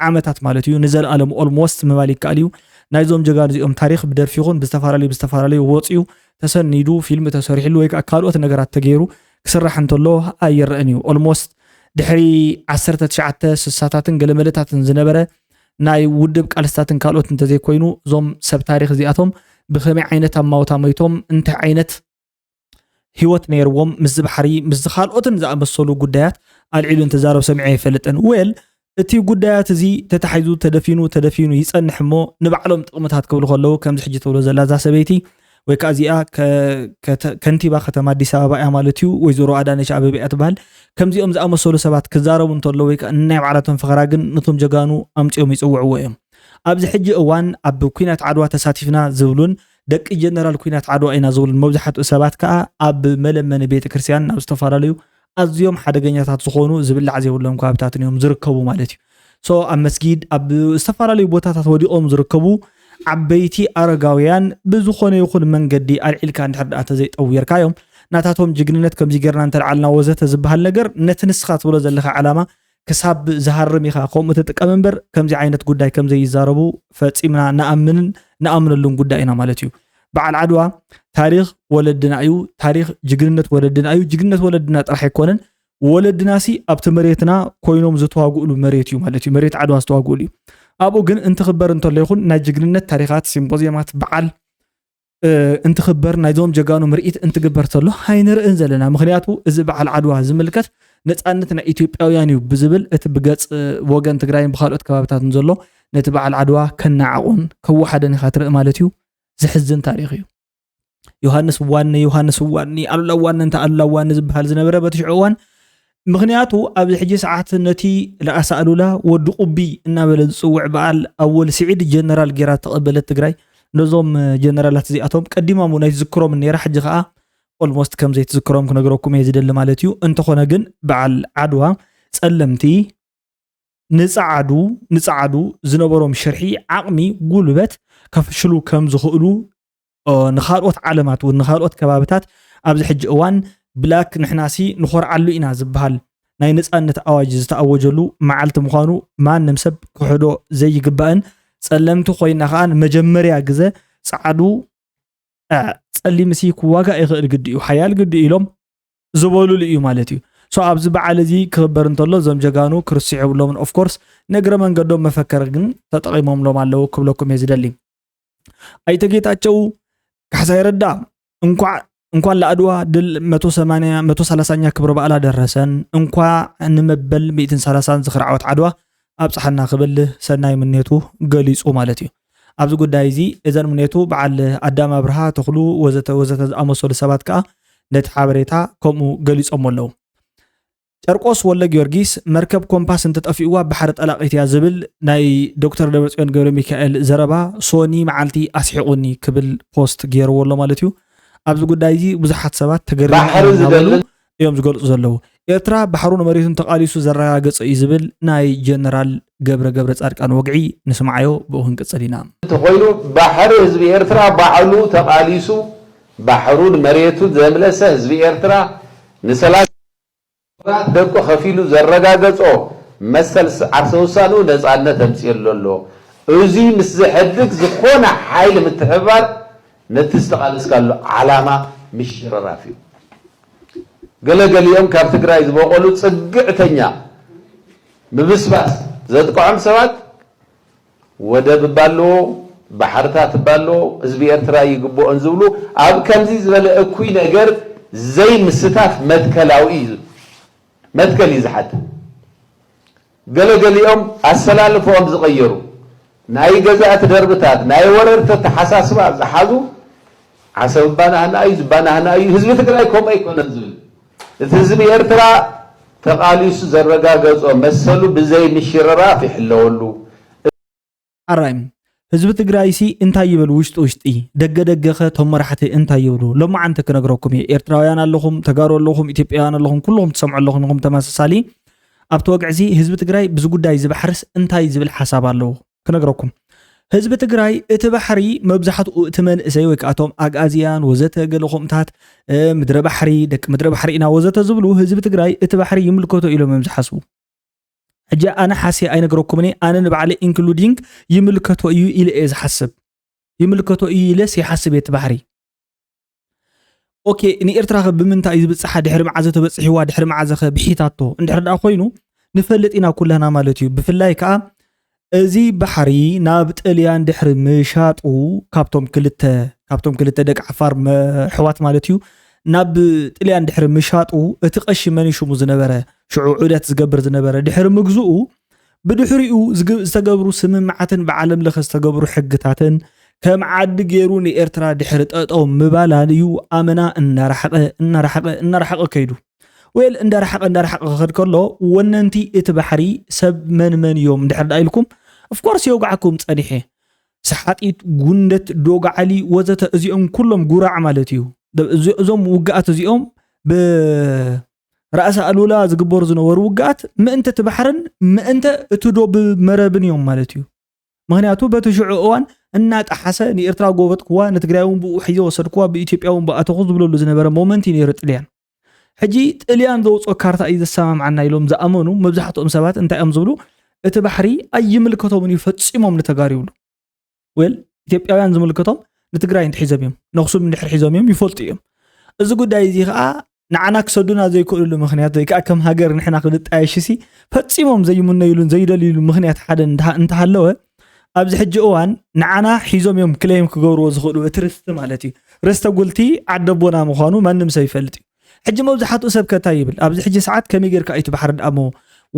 ዓመታት ማለት እዩ ንዘለኣለም ኦልሞስት ምባል ይከኣል እዩ ናይዞም ጀጋኑ እዚኦም ታሪክ ብደርፊ ይኹን ብዝተፈላለዩ ወፂኡ ተሰኒዱ ፊልም ተሰሪሕሉ ወይ ከዓ ካልኦት ነገራት ተገይሩ ክስራሕ እንተሎ ኣይረአን እዩ ኦልሞስት ድሕሪ 1960ታትን ገለመለታትን ዝነበረ ናይ ውድብ ቃልስታትን ካልኦት እንተዘይ ኮይኑ እዞም ሰብ ታሪክ እዚኣቶም ብኸመይ ዓይነት ኣማውታ መይቶም እንታይ ዓይነት ህይወት ነይርዎም ምስ ባሕሪ ምስ ካልኦትን ዝኣመሰሉ ጉዳያት ኣልዒሉ እንተዛረብ ሰሚዐ ይፈልጥን ወል እቲ ጉዳያት እዚ ተታሒዙ ተደፊኑ ይጸንሕ እሞ ንባዕሎም ጥቕምታት ክብሉ ከለዉ ከምዚ ሕጂ ትብሎ ዘላ እዛ ሰበይቲ ወይ ከዓ እዚኣ ከንቲባ ከተማ ኣዲስ ኣበባ እያ ማለት እዩ ወይዘሮ ኣዳነች ኣበቤ እያ ትበሃል ከምዚኦም ዝኣመሰሉ ሰባት ክዛረቡ እንተሎ ወይ ከዓ ናይ ባዕላቶም ፍቕራ ግን ነቶም ጀጋኑ ኣምፂኦም ይፅውዕዎ እዮም ኣብዚ ሕጂ እዋን ኣብ ኩናት ዓድዋ ተሳቲፍና ዝብሉን ደቂ ጀነራል ኩናት ዓድዋ ኢና ዝብሉን መብዛሕትኡ ሰባት ከዓ ኣብ መለመኒ ቤተክርስትያን ኣብ ዝተፈላለዩ ኣዝዮም ሓደገኛታት ዝኾኑ ዝብላዕ ዘይብሎም ከባቢታት እዮም ዝርከቡ ማለት እዩ ሶ ኣብ መስጊድ ኣብ ዝተፈላለዩ ቦታታት ወዲቖም ዝርከቡ ዓበይቲ ኣረጋውያን ብዝኾነ ይኹን መንገዲ ኣልዒልካ እንድሕር ደኣ ተዘይጠውየርካዮም ናታቶም ጅግንነት ከምዚ ጌርና እንተልዓልና ወዘተ ዝበሃል ነገር ነቲ ንስኻ ትብሎ ዘለካ ዓላማ ክሳብ ዝሃርም ኢኻ ከምኡ ትጥቀም እምበር ከምዚ ዓይነት ጉዳይ ከምዘይዛረቡ ፈፂምና ንኣምነሉን ጉዳይ ኢና ማለት እዩ በዓል ዓድዋ ታሪክ ወለድና እዩ ታሪክ ጅግንነት ወለድና እዩ ጅግንነት ወለድና ጥራሕ ኣይኮነን ወለድናሲ ኣብቲ መሬትና ኮይኖም ዝተዋግእሉ መሬት እዩ ማለት እዩ መሬት ዓድዋ ዝተዋግእሉ እዩ ኣብኡ ግን እንትኽበር እንተሎ ይኹን ናይ ጅግንነት ታሪኻት ሲምፖዚየማት በዓል እንትኽበር ናይዞም ጀጋኑ ምርኢት እንትግበር ተሎ ሃይንርእን ዘለና ምክንያቱ እዚ በዓል ዓድዋ ዝምልከት ነፃነት ናይ ኢትዮጵያውያን እዩ ብዝብል እቲ ብገጽ ወገን ትግራይን ብካልኦት ከባቢታትን ዘሎ ነቲ በዓል ዓድዋ ከናዓቁን ከወሓደን ኢኻ ትርኢ ማለት እዩ ዝሕዝን ታሪክ እዩ ዮሃንስ ዋኒ ኣሉላ ዋኒ እንተ ኣሉላ ዋኒ ዝበሃል ዝነበረ በቲ ሽዑ እዋን ምክንያቱ ኣብዚ ሕጂ ሰዓት ነቲ ለኣሳ ኣሉላ ወዲ ቁቢ እናበለ ዝፅውዕ በዓል ኣወል ስዒድ ጀነራል ጌራ ተቐበለት ትግራይ ነዞም ጀነራላት እዚኣቶም ቀዲሞም ናይ ዝክሮም ነይራ ሕጂ ከዓ ኦልሞስት ከም ዘይትዝክሮም ክነገረኩም እየ ዝደሊ ማለት እዩ እንተኾነ ግን በዓል ዓድዋ ጸለምቲ ንፃዓዱ ዝነበሮም ሽርሒ ዓቕሚ ጉልበት ከፍሽሉ ከም ዝኽእሉ ንኻልኦት ዓለማት እውን ንኻልኦት ከባቢታት ኣብዚ ሕጂ እዋን ብላክ ንሕናሲ ንኾርዓሉ ኢና ዝበሃል ናይ ነፃነት ኣዋጅ ዝተኣወጀሉ መዓልቲ ምዃኑ ማንም ሰብ ክሕዶ ዘይግባእን ጸለምቲ ኮይና ከዓ መጀመርያ ግዜ ጻዕዱ ጸሊምሲ ክዋጋ ይኽእል ግዲ እዩ ሓያል ግዲ ኢሎም ዝበሉሉ እዩ ማለት እዩ ሶ ኣብዚ በዓል እዚ ክኽበር እንተሎ ዞም ጀጋኑ ክርስቲዕ ይብሎምን ኦፍ ኮርስ ነግረ መንገዶም መፈከር ግን ተጠቒሞምሎም ኣለዉ ክብለኩም እየ ዝደሊ ኣይተጌታቸው ካሕሳይ ረዳ እንኳን ለአድዋ ድል 130ኛ ክብረ በዓል አደረሰን እንኳን ንመበል 130 ዝኽሪ ዓወት ዓድዋ ኣብፅሐና ክብል ሰናይ ምኔቱ ገሊጹ ማለት እዩ ኣብዚ ጉዳይ እዚ እዘን ምኔቱ በዓል ኣዳም ኣብርሃ ተኽሉ ወዘተ ዝኣመሰሉ ሰባት ከዓ ነቲ ሓበሬታ ከምኡ ገሊጾም ኣለዉ ጨርቆስ ወለ ጊዮርጊስ መርከብ ኮምፓስ እንተጠፊእዋ ባሕሪ ጠላቂት እያ ዝብል ናይ ዶክተር ደብረጽዮን ገብረ ሚካኤል ዘረባ ሶኒ መዓልቲ ኣስሒቁኒ ክብል ፖስት ገይርዎ ኣሎ ማለት እዩ ኣብዚ ጉዳይ እዚ ብዙሓት ሰባት ተገሪሞም እዮም ዝገልጹ ዘለዉ ኤርትራ ባሕሩ ንመሬቱን ተቃሊሱ ዘረጋገጸ እዩ ዝብል ናይ ጀነራል ገብረ ጻድቃን ወግዒ ንስማዓዮ ብኡ ክንቅጽል ኢና ተኾይኑ ባሕሪ ህዝቢ ኤርትራ ባዕሉ ተቃሊሱ ባሕሩ ንመሬቱ ዘምለሰ ህዝቢ ኤርትራ ንሰላት ደቆ ከፊሉ ዘረጋገጾ መሰል ዓርሰ ውሳኑ ነፃነት ተምጽእሎ ኣሎ እዚ ምስ ዝሕድግ ዝኾነ ሓይሊ ምትሕባር ነቲ ዝተቃለስካሉ ዓላማ ምሽረራፍ እዩ ገለገሊኦም ካብ ትግራይ ዝበቆሉ ጽግዕተኛ ብምስባስ ዘጥቅዖም ሰባት ወደብ ባለዎ ባሕርታት ባለዎ ህዝቢ ኤርትራ ይግብኦን ዝብሉ ኣብ ከምዚ ዝበለ እኩይ ነገር ዘይ ምስታፍ መትከል ይዝሓት ገለገሊኦም ኣሰላልፎም ዝቀየሩ ናይ ገዛእቲ ደርብታት ናይ ወረርቲ ተሓሳስባ ዝሓዙ ዓሰብ ባናህና እዩ ዝባናህና እዩ ህዝቢ ትግራይ ከምኡ ኣይኮነን ዝብል እቲ ህዝቢ ኤርትራ ተቃሊሱ ዘረጋገጾ መሰሉ ብዘይ ምሽረራፍ ይሕለወሉ ኣራይም ህዝቢ ትግራይ ሲ እንታይ ይበሉ ውሽጢ ደገ ቶም መራሕቲ እንታይ ይብሉ ሎማ አንተ ክነግረኩም ኤርትራውያን ኣለኹም ተጋሩ ኣለኹም ኢትዮጵያውያን ኣለኹም ኩሎም ትሰምዑ ኣለኹም ተመሳሳሊ ኣብቲ ወግዕዚ ህዝቢ ትግራይ ብዙ ጉዳይ ዝባሕርስ እንታይ ዝብል ሓሳብ ኣለዎ ክነግረኩም ህዝቢ ትግራይ እቲ ባሕሪ መብዛሕትኡ እቲ መንእሰይ ወይ ከኣቶም ኣግኣዝያን ወዘተ ገለኹምታት ምድረ ባሕሪ ደቂ ምድረ ባሕሪ ኢና ወዘተ ዝብሉ ህዝቢ ትግራይ እቲ ባሕሪ ይምልከቶ ኢሎም ዝሓስቡ ሕጂ ኣነ ሓሲ ኣይነግረኩምኒ ኣነ ንባዕለ ኢንክሉዲንግ ይምልከቶ እዩ ኢለ ዝሓስብ ይምልከቶ እዩ ኢለስ ይሓስብ እቲ ባሕሪ ኦኬ ንኤርትራ ብምንታይ ዝብፅሓ ድሕሪ መዓዘ ተበፅሒዋ ድሕሪ መዓዘ ብሒታቶ እንድሕር ዳ ኮይኑ ንፈልጥ ኢና ኩለና ማለት እዩ ብፍላይ ከዓ እዚ ባሕሪ ናብ ጣልያን ድሕሪ ምሻጡ ካብቶም ክልተ ደቂ ዓፋር ሕዋት ማለት እዩ ናብ ጣልያን ድሕሪ ምሻጡ እቲ ቀሺ መንሹሙ ዝነበረ ሽዑ ዑደት ዝገብር ዝነበረ ድሕሪ ምግዝኡ ብድሕሪኡ ዝተገብሩ ስምምዓትን ብዓለም ለኸ ዝተገብሩ ሕግታትን ከም ዓዲ ገይሩ ንኤርትራ ድሕሪ ጠጠው ምባላን እዩ ኣመና እናረሓቐ ከይዱ ወይል እንዳረሓቐ ክኸድ ከሎ ወነንቲ እቲ ባሕሪ ሰብ መን እዮም እንድሕር ዳ ኢልኩም of course የውጋዓኩም ጸኒሐ ሰሓጢት ጉንደት ዶጋዓሊ ወዘተ እዚኦም ኩሎም ጉራዕ ማለት እዩ እዞም ውጋኣት እዚኦም ብራእሰ ኣሉላ ዝግበሩ ዝነበሩ ውጋኣት ምእንተ ትባሕርን ምእንተ እትዶብ መረብን እዮም ማለት እዩ ምክንያቱ በተሽዑ እዋን እናጣሓሰ ንኤርትራ ጎበጥክዋ ንትግራይውን ብኡ ሒዞ ወሰድክዋ ብኢትዮጵያውን ብኣተኹ ዝብለሉ ዝነበረ ሞመንት ነይሩ ጥልያን ሕጂ ጥልያን ዘውፅኦ ካርታ እዩ ዘሰማምዓና ኢሎም ዝኣመኑ መብዛሕትኦም ሰባት እንታይ እዮም ዝብሉ እቲ ባሕሪ ኣይምልከቶም ይፈጽሞም ንተጋሪውሉ ወል ኢትዮጵያውያን ዝምልከቶም ንትግራይ እንትሒዞም እዮም ነኽሱም እንድሕር ሒዞም እዮም ይፈልጡ እዮም እዚ ጉዳይ እዚ ከዓ ንዓና ክሰዱና ዘይክእልሉ ምክንያት ወይ ከዓ ከም ሃገር ንሕና ክንጣየሽሲ ፈጽሞም ዘይምነይሉን ዘይደልይሉ ምክንያት ሓደ እንተሃለወ ኣብዚ ሕጂ እዋን ንዓና ሒዞም እዮም ክሌም ክገብርዎ ዝኽእሉ እቲ ርስቲ ማለት እዩ ርስተ ጉልቲ ዓደቦና ምዃኑ ማንም ሰብ ይፈልጥ እዩ ሕጂ መብዛሕትኡ ሰብ ከታይ ይብል ኣብዚ ሕጂ ሰዓት ከመይ ጌርካ እቲ ባሕሪ ዳሞ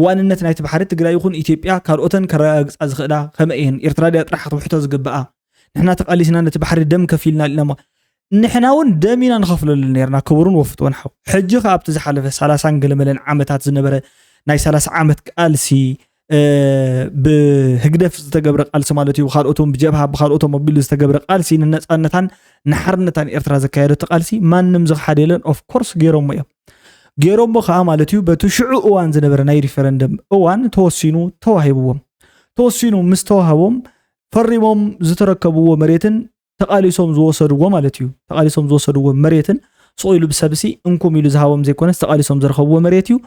ዋንነት ናይቲ ባሕሪ ትግራይ ይኹን ኢትዮጵያ ካልኦተን ከረጋግጻ ዝኽእላ ከመይን ኤርትራ ዲያ ጥራሕ ክትውሕቶ ዝግብኣ ንሕና ተቃሊስና ነቲ ባሕሪ ደም ከፊልና ኢልና ንሕና እውን ደሚና ንኸፍለሉ ነርና ክቡርን ወፍትወን ሓው ሕጂ ከኣብቲ ዝሓለፈ 30 ገለመለን ዓመታት ዝነበረ ናይ 30 ዓመት ቃልሲ ብህግደፍ ዝተገብረ ቃልሲ ማለት እዩ ካልኦቶም ብጀብሃ ብካልኦቶም ሞቢል ዝተገብረ ቃልሲ ንነፃነታን ንሓርነታን ኤርትራ ዘካየደት ቃልሲ ማንም ዝኽሓደ የለን ኦፍ ኮርስ ገይሮም እዮም ገይሮም ከዓ ማለት እዩ በትሽዑ እዋን ዝነበረ ናይ ሪፈረንደም እዋን ተወሲኑ ምስ ተዋሂቦም ፈሪሞም ዝተረከብዎ መሬትን ተቃሊሶም ዝወሰድዎ ማለት እዩ ተቃሊሶም ዝወሰድዎ መሬትን ስቆይሉ ብሰብሲ እንኩም ኢሉ ዝሃቦም ዘይኮነስ ተቃሊሶም ዝረከብዎ መሬት እዩ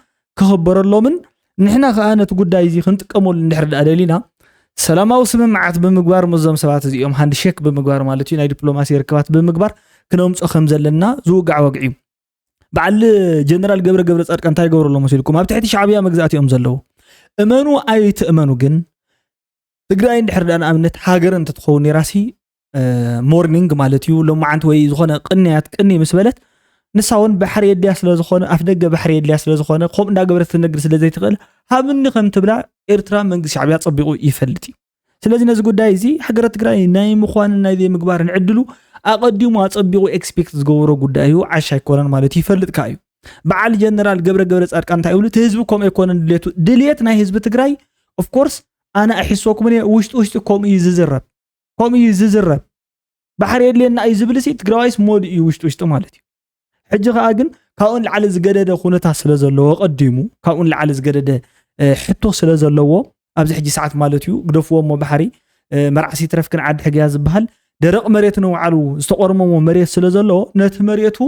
ክኽበረሎምን ንሕና ከዓ ነቲ ጉዳይ እዚ ክንጥቀመሉ እንድሕር ደሊና ሰላማዊ ስምምዓት ብምግባር መዞም ሰባት እዚኦም ሃንድሼክ ብምግባር ማለት እዩ ናይ ዲፕሎማሲ ርክባት ብምግባር ክነምፆ ከም ዘለና ዝውጋዕ ወግዒ በዓል ጀነራል ገብረ ጻድቃን እንታይ ገብረሎም መስልኩም ኣብ ትሕቲ ሻዕብያ መግዛእት እዮም ዘለው እመኑ ኣይትእመኑ ግን ትግራይ እንድሕር ዳን ኣምነት ሃገር እንትትኸውን የራሲ ሞርኒንግ ማለት እዩ ሎማዓንት ወይ ዝኾነ ቅኒ ምስ በለት ንሳውን ባሕሪ የድያ ስለ ዝኾነ ኣፍ ደገ ባሕሪ የድያ ስለ ዝኾነ ከም እንዳገበረት ትነግር ስለ ዘይትኽእል ሃብኒ ከም ትብላ ኤርትራ መንግስቲ ሻዕብያ ፀቢቑ ይፈልጥ ስለዚህ ነዚ ጉዳይ እዚ ሃገር ትግራይ ናይ ምዃን ናይ ዘይምግባር ንዕድሉ ኣቀዲሙ ኣፀቢቑ ኤክስፔክት ዝገብሮ ጉዳይ እዩ ዓሻ ይኮነን ማለት ይፈልጥ ካዩ በዓል ጀነራል ገብረ ጻድቃን እንታይ ይብሉ ህዝቢ ከም ኣይኮነን ድልየት ናይ ህዝቢ ትግራይ ኦፍ ኮርስ ኣነ ኣሒሶኩም ውሽጢ ከም እዩ ዝዝረብ ባሕሪ የድልየና እዩ ዝብልሲ ትግራዋይስ ሞድ እዩ ውሽጢ ማለት እዩ ሕጂ ከዓ ግን ካብኡን ላዕሊ ዝገደደ ኩነታት ስለ ዘለዎ ቀዲሙ ካብኡን ላዕሊ ዝገደደ ሕቶ ስለ ዘለዎ ኣብዚ ሕጂ ሰዓት ማለት እዩ ግደፍዎሞ ባሕሪ መርዓሲ ትረፍክን ዓዲ ሕግያ ዝበሃል ደረቕ መሬት ነው ዓሉ ዝተቆርመሞ መሬት ስለ ዘለዎ ነቲ መሬቱ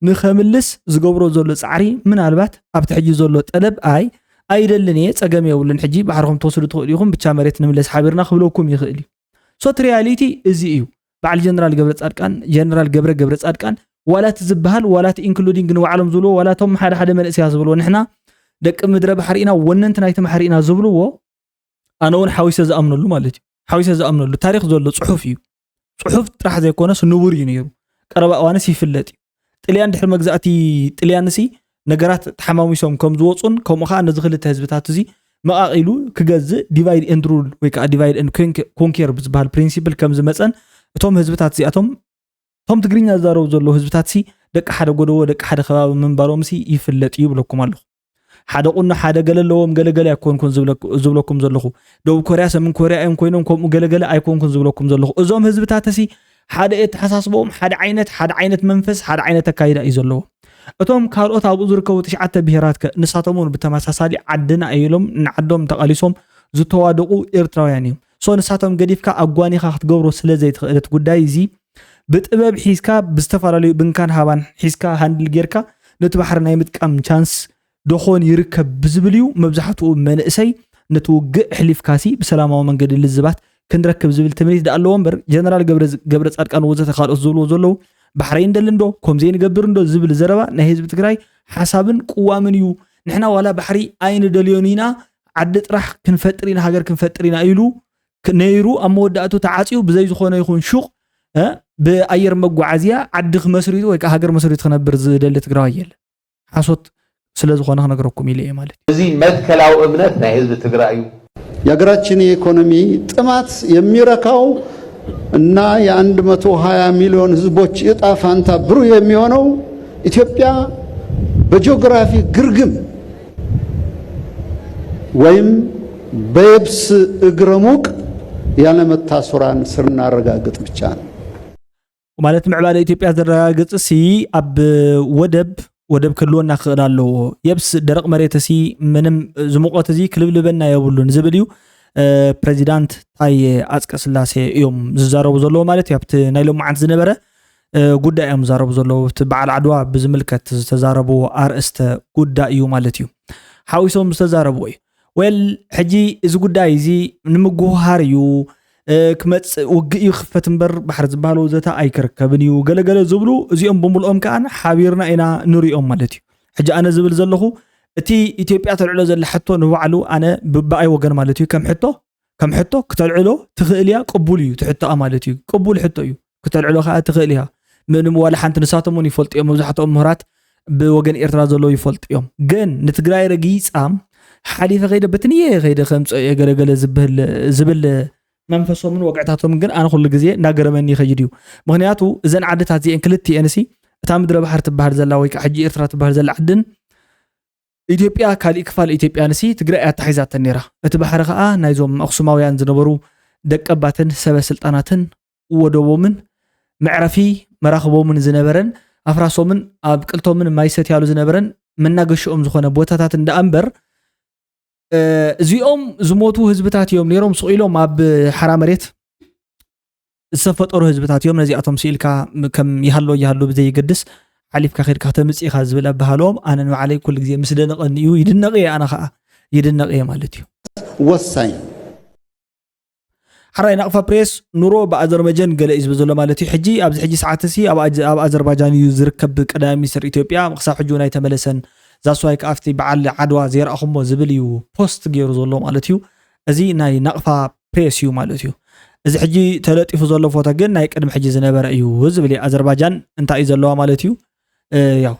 ንኸምልስ ዝገብሮ ዘሎ ጻዕሪ ምናልባት ኣብቲ ሕጂ ዘሎ ጠለብ ኣይደልን እየ ፀገም የብሉን ሕጂ ባሕርኩም ተወስዱ ትኽእሉ ኢኹም ብቻ መሬት ንምለስ ሓቢርና ክብለኩም ይኽእል እዩ ሶት ሪያሊቲ እዚ እዩ በዓል ጀነራል ገብረ ጻድቃን ዋላት ዝበሃል ዋላት ኢንክሉዲንግ ንባዕሎም ዝብልዎ ዋላቶም ሓደ መንእስያ ዝብልዎ ንሕና ደቂ ምድረ ባሕሪ ኢና ወነንቲ ናይቲ ባሕሪ ኢና ዝብልዎ ኣነ እውን ሓዊሰ ዝኣምነሉ ማለት እዩ ሓዊሰ ዝኣምነሉ ታሪክ ዘሎ ጽሑፍ እዩ ጽሑፍ ጥራሕ ዘይኮነስ ንቡር እዩ ነይሩ ቀረባ እዋንስ ይፍለጥ እዩ ጥልያን ድሕሪ መግዛእቲ ጥልያንሲ ነገራት ተሓማሚሶም ከም ዝወፁን ከምኡ ከዓ ነዚ ክልተ ህዝብታት እዚ መቃቂሉ ክገዝእ ዲቫይድ ኤንድ ሩል ወይ ከዓ ዲቫይድ ኤንድ ኮንኬር ብዝበሃል ፕሪንሲፕል ከም ዝመፀን እቶም ህዝብታት እዚኣቶም ቶም ትግርኛ ዝዛረቡ ዘሎ ህዝብታት ሲ ደቂ ሓደ ጎደዎ ደቂ ሓደ ከባቢ ምንባሮም ሲ ይፍለጥ ይብለኩም ኣለኹ ሓደ ቁኖ ሓደ ገለለዎም ገለገለ ኣይኮንኩን ዝብለኩም ዘለኹ ደቡብ ኮርያ ሰሜን ኮርያ እዮም ኮይኖም ከምኡ ገለገለ ኣይኮንኩን ዝብለኩም ዘለኹ እዞም ህዝብታት እሲ ሓደ ተሓሳስቦም ሓደ ዓይነት መንፈስ ሓደ ዓይነት ኣካይዳ እዩ ዘለዎ እቶም ካልኦት ኣብኡ ዝርከቡ 9 ብሄራት ንሳቶም ብተመሳሳሊ ዓድና ኢሎም ንዓዶም ተቃሊሶም ዝተዋደቁ ኤርትራውያን እዮም ሶ ንሳቶም ገዲፍካ ኣጓኒኻ ክትገብሮ ስለ ዘይትኽእለት ጉዳይ እዚ ብጥበብ ሒዝካ ብዝተፈላለዩ ብንካን ሃባን ሒዝካ ሃንድል ጌርካ ነቲ ባሕሪ ናይ ምጥቃም ቻንስ ደኾን ይርከብ ብዝብል እዩ መብዛሕትኡ መንእሰይ ነቲ ውግእ ሕሊፍካሲ ብሰላማዊ መንገዲ ልዝባት ክንረክብ ዝብል ትምኒት ዳኣለዎ እምበር ጀነራል ገብረ ጻድቃን ወዘተ ካልኦት ዝብልዎ ዘለዉ ባሕሪ እንደልንዶ ከምዘይ ንገብር እንዶ ዝብል ዘረባ ናይ ህዝቢ ትግራይ ሓሳብን ቁዋምን እዩ ንሕና ዋላ ባሕሪ ኣይን ደልዮን ኢና ዓዲ ጥራሕ ክንፈጥር ኢና ሃገር ክንፈጥር ኢና ኢሉ ነይሩ ኣብ መወዳእቱ ተዓፅዩ ብዘይ ዝኾነ ይኹን ሹቕ ብኣየር መጓዓዝያ ዓዲ ክመስሪቱ ወይ ከዓ ሃገር መስሪቱ ክነብር ዝደሊ ትግራዋይ የለ ሓሶት ስለ ዝኾነ ክነግረኩም ኢለ ማለት እዚ መትከላዊ እምነት ናይ ህዝቢ ትግራይ እዩ የሀገራችን የኢኮኖሚ ጥማት የሚረካው እና የ120 ሚሊዮን ህዝቦች እጣ ፋንታ ብሩህ የሚሆነው ኢትዮጵያ በጂኦግራፊ ግርግም ወይም በየብስ እግረ ሙቅ ያለ መታሰራን ስናረጋግጥ ብቻ ነው ማለት ምዕባለ ኢትዮጵያ ዘረጋግጥ ሲ ኣብ ወደብ ክልወና ክእል ኣለዎ የብስ ደረቕ መሬት ሲ ምንም ዝሙቆት እዚ ክልብልበና የብሉን ዝብል እዩ ፕሬዚዳንት ታዬ አጽቀሥላሴ እዮም ዝዛረቡ ዘለዎ ማለት ያብቲ ናይ ሎማዓት ዝነበረ ጉዳይ እዮም ዝዛረቡ ዘለዎ እቲ በዓል ዓድዋ ብዝምልከት ዝተዛረቡ ኣርእስተ ጉዳይ እዩ ማለት እዩ ሓዊሶም ዝተዛረቡ እዩ ወል ሕጂ እዚ ጉዳይ እዚ ንምጉሃር እዩ ክመጽ ውግእ ይኽፈት እምበር ባሕር ዝበሃሉ ዘታ ኣይከርከብን እዩ ገለገለ ዝብሉ እዚኦም ብምልኦም ከኣን ሓቢርና ኢና ንሪኦም ማለት እዩ ሕጂ ኣነ ዝብል ዘለኹ እቲ ኢትዮጵያ ተልዕሎ ዘላ ሕቶ ንባዕሉ ኣነ ብባኣይ ወገን ማለት እዩ ከም ሕቶ ክተልዕሎ ትኽእል እያ ቅቡል እዩ ትሕቶኣ ማለት እዩ ቅቡል ሕቶ እዩ ክተልዕሎ ከዓ ትኽእል እያ ምንም ዋላ ሓንቲ ንሳቶም እውን ይፈልጡ እዮም መብዛሕትኦም ምሁራት ብወገን ኤርትራ ዘሎ ይፈልጡ እዮም ግን ንትግራይ ረጊፃ ሓሊፈ ከይደ በትንየ ከይደ ከምፀ የገለገለ ዝብል መንፈሶምን ወቅዕታቶም ግን ኣነ ኩሉ ግዜ እናገረመኒ ይኸይድ እዩ ምክንያቱ እዘን ዓድታት እዚአን ክልቲአን ሲ እታ ምድረ ባሕር ትበሃል ዘላ ወይ ከዓ ሕጂ ኤርትራ ትበሃል ዘላ ዓድን ኢትዮጵያ ካልእ ክፋል ኢትዮጵያ ንሲ ትግራይ ኣታሒዛተን ነይራ እቲ ባሕሪ ከዓ ናይዞም ኣክሱማውያን ዝነበሩ ደቀባትን ሰበስልጣናትን ወደቦምን ምዕረፊ መራኽቦምን ዝነበረን ኣፍራሶምን ኣብ ቅልቶምን ማይሰት ያሉ ዝነበረን መናገሽኦም ዝኾነ ቦታታት እንዳኣንበር እዚኦም ዝሞቱ ህዝብታት እዮም ነይሮም ስኢሎም ኣብ ሓራ መሬት ዝፈጠሩ ህዝብታት እዮም ነዚኣቶም ሲኢልካ ከም ይሃሉ ብዘይገድስ ሓሊፍካ ኸድካ ተምጽኢኻ ዝብል ኣባሃሎም ኣነ ንባዕለይ ኩሉ ግዜ ምስ ደነቐኒ እዩ ይድነቕየ ኣነ ከዓ ይድነቕየ ማለት እዩ ወሳኝ ሓራይ ናቕፋ ፕሬስ ኑሮ ብኣዘርባጃን ገለ እዩ ዝብል ዘሎ ማለት እዩ ሕጂ ኣብዚ ሕጂ ሰዓት እሲ ኣብ ኣዘርባጃን እዩ ዝርከብ ቀዳሚ ሚኒስትር ኢትዮጵያ ክሳብ ሕጂ ናይ ተመለሰን ዛስዋይ ከኣፍቲ በዓል ዓድዋ ዘርኣኹሞ ዝብል እዩ ፖስት ገይሩ ዘሎ ማለት እዩ እዚ ናይ ናቕፋ ፕሬስ እዩ ማለት እዩ እዚ ሕጂ ተለጢፉ ዘሎ ፎቶ ግን ናይ ቅድሚ ሕጂ ዝነበረ እዩ ዝብል ኣዘርባጃን እንታይ እዩ ዘለዋ ማለት እዩ ያው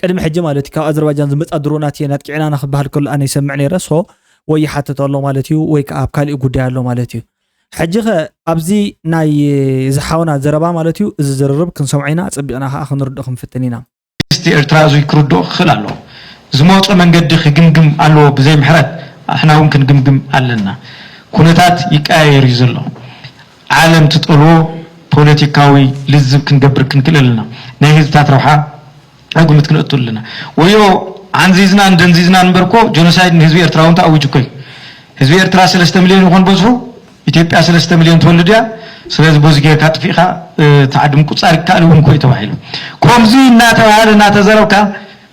ቅድሚ ሕጂ ማለት እዩ ካብ ኣዘርባጃን ዝመጻ ድሮናት እየን ኣጥቂዕና ንኽበሃል ከሎ ኣነ ይሰምዕ ነይረ ሶ ወይ ይሓትት ኣሎ ማለት እዩ ወይ ከዓ ኣብ ካልእ ጉዳይ ኣሎ ማለት እዩ ሕጂ ኸ ኣብዚ ናይ ዝሓውና ዘረባ ማለት እዩ እዚ ዝርርብ ክንሰምዖ ኢና ፀቢቕና ከዓ ክንርድኦ ክንፍትን ኢና እስቲ ኤርትራ እዙይ ክርድኦ ክኽእል ኣለዎ ዝመፆ መንገዲ ክግምግም ኣለዎ ብዘይ ምሕረት ኣሕና እውን ክንግምግም ኣለና ኩነታት ይቀያየር እዩ ዘሎ ዓለም ትጠልዎ ፖለቲካዊ ልዝብ ክንገብር ክንክእል ኣለና ናይ ህዝብታት ረብሓ ኣጉምት ክንእቱ ኣለና ወዮ ዓንዚዝናን ደንዚዝናን እምበርኮ ጆኖሳይድ ንህዝቢ ኤርትራ እውን ተኣዊጁ እኮ እዩ ህዝቢ ኤርትራ 3 ሚልዮን ይኾን በዝሑ ኢትዮጵያ 3 ሚልዮን ትወልድ እያ ስለዚ በዚ ጌርካ ጥፊእኻ ተዓድም ቁፃር ይከኣል እውን ኮይ ተባሂሉ ከምዚ እናተባሃለ እናተዘረብካ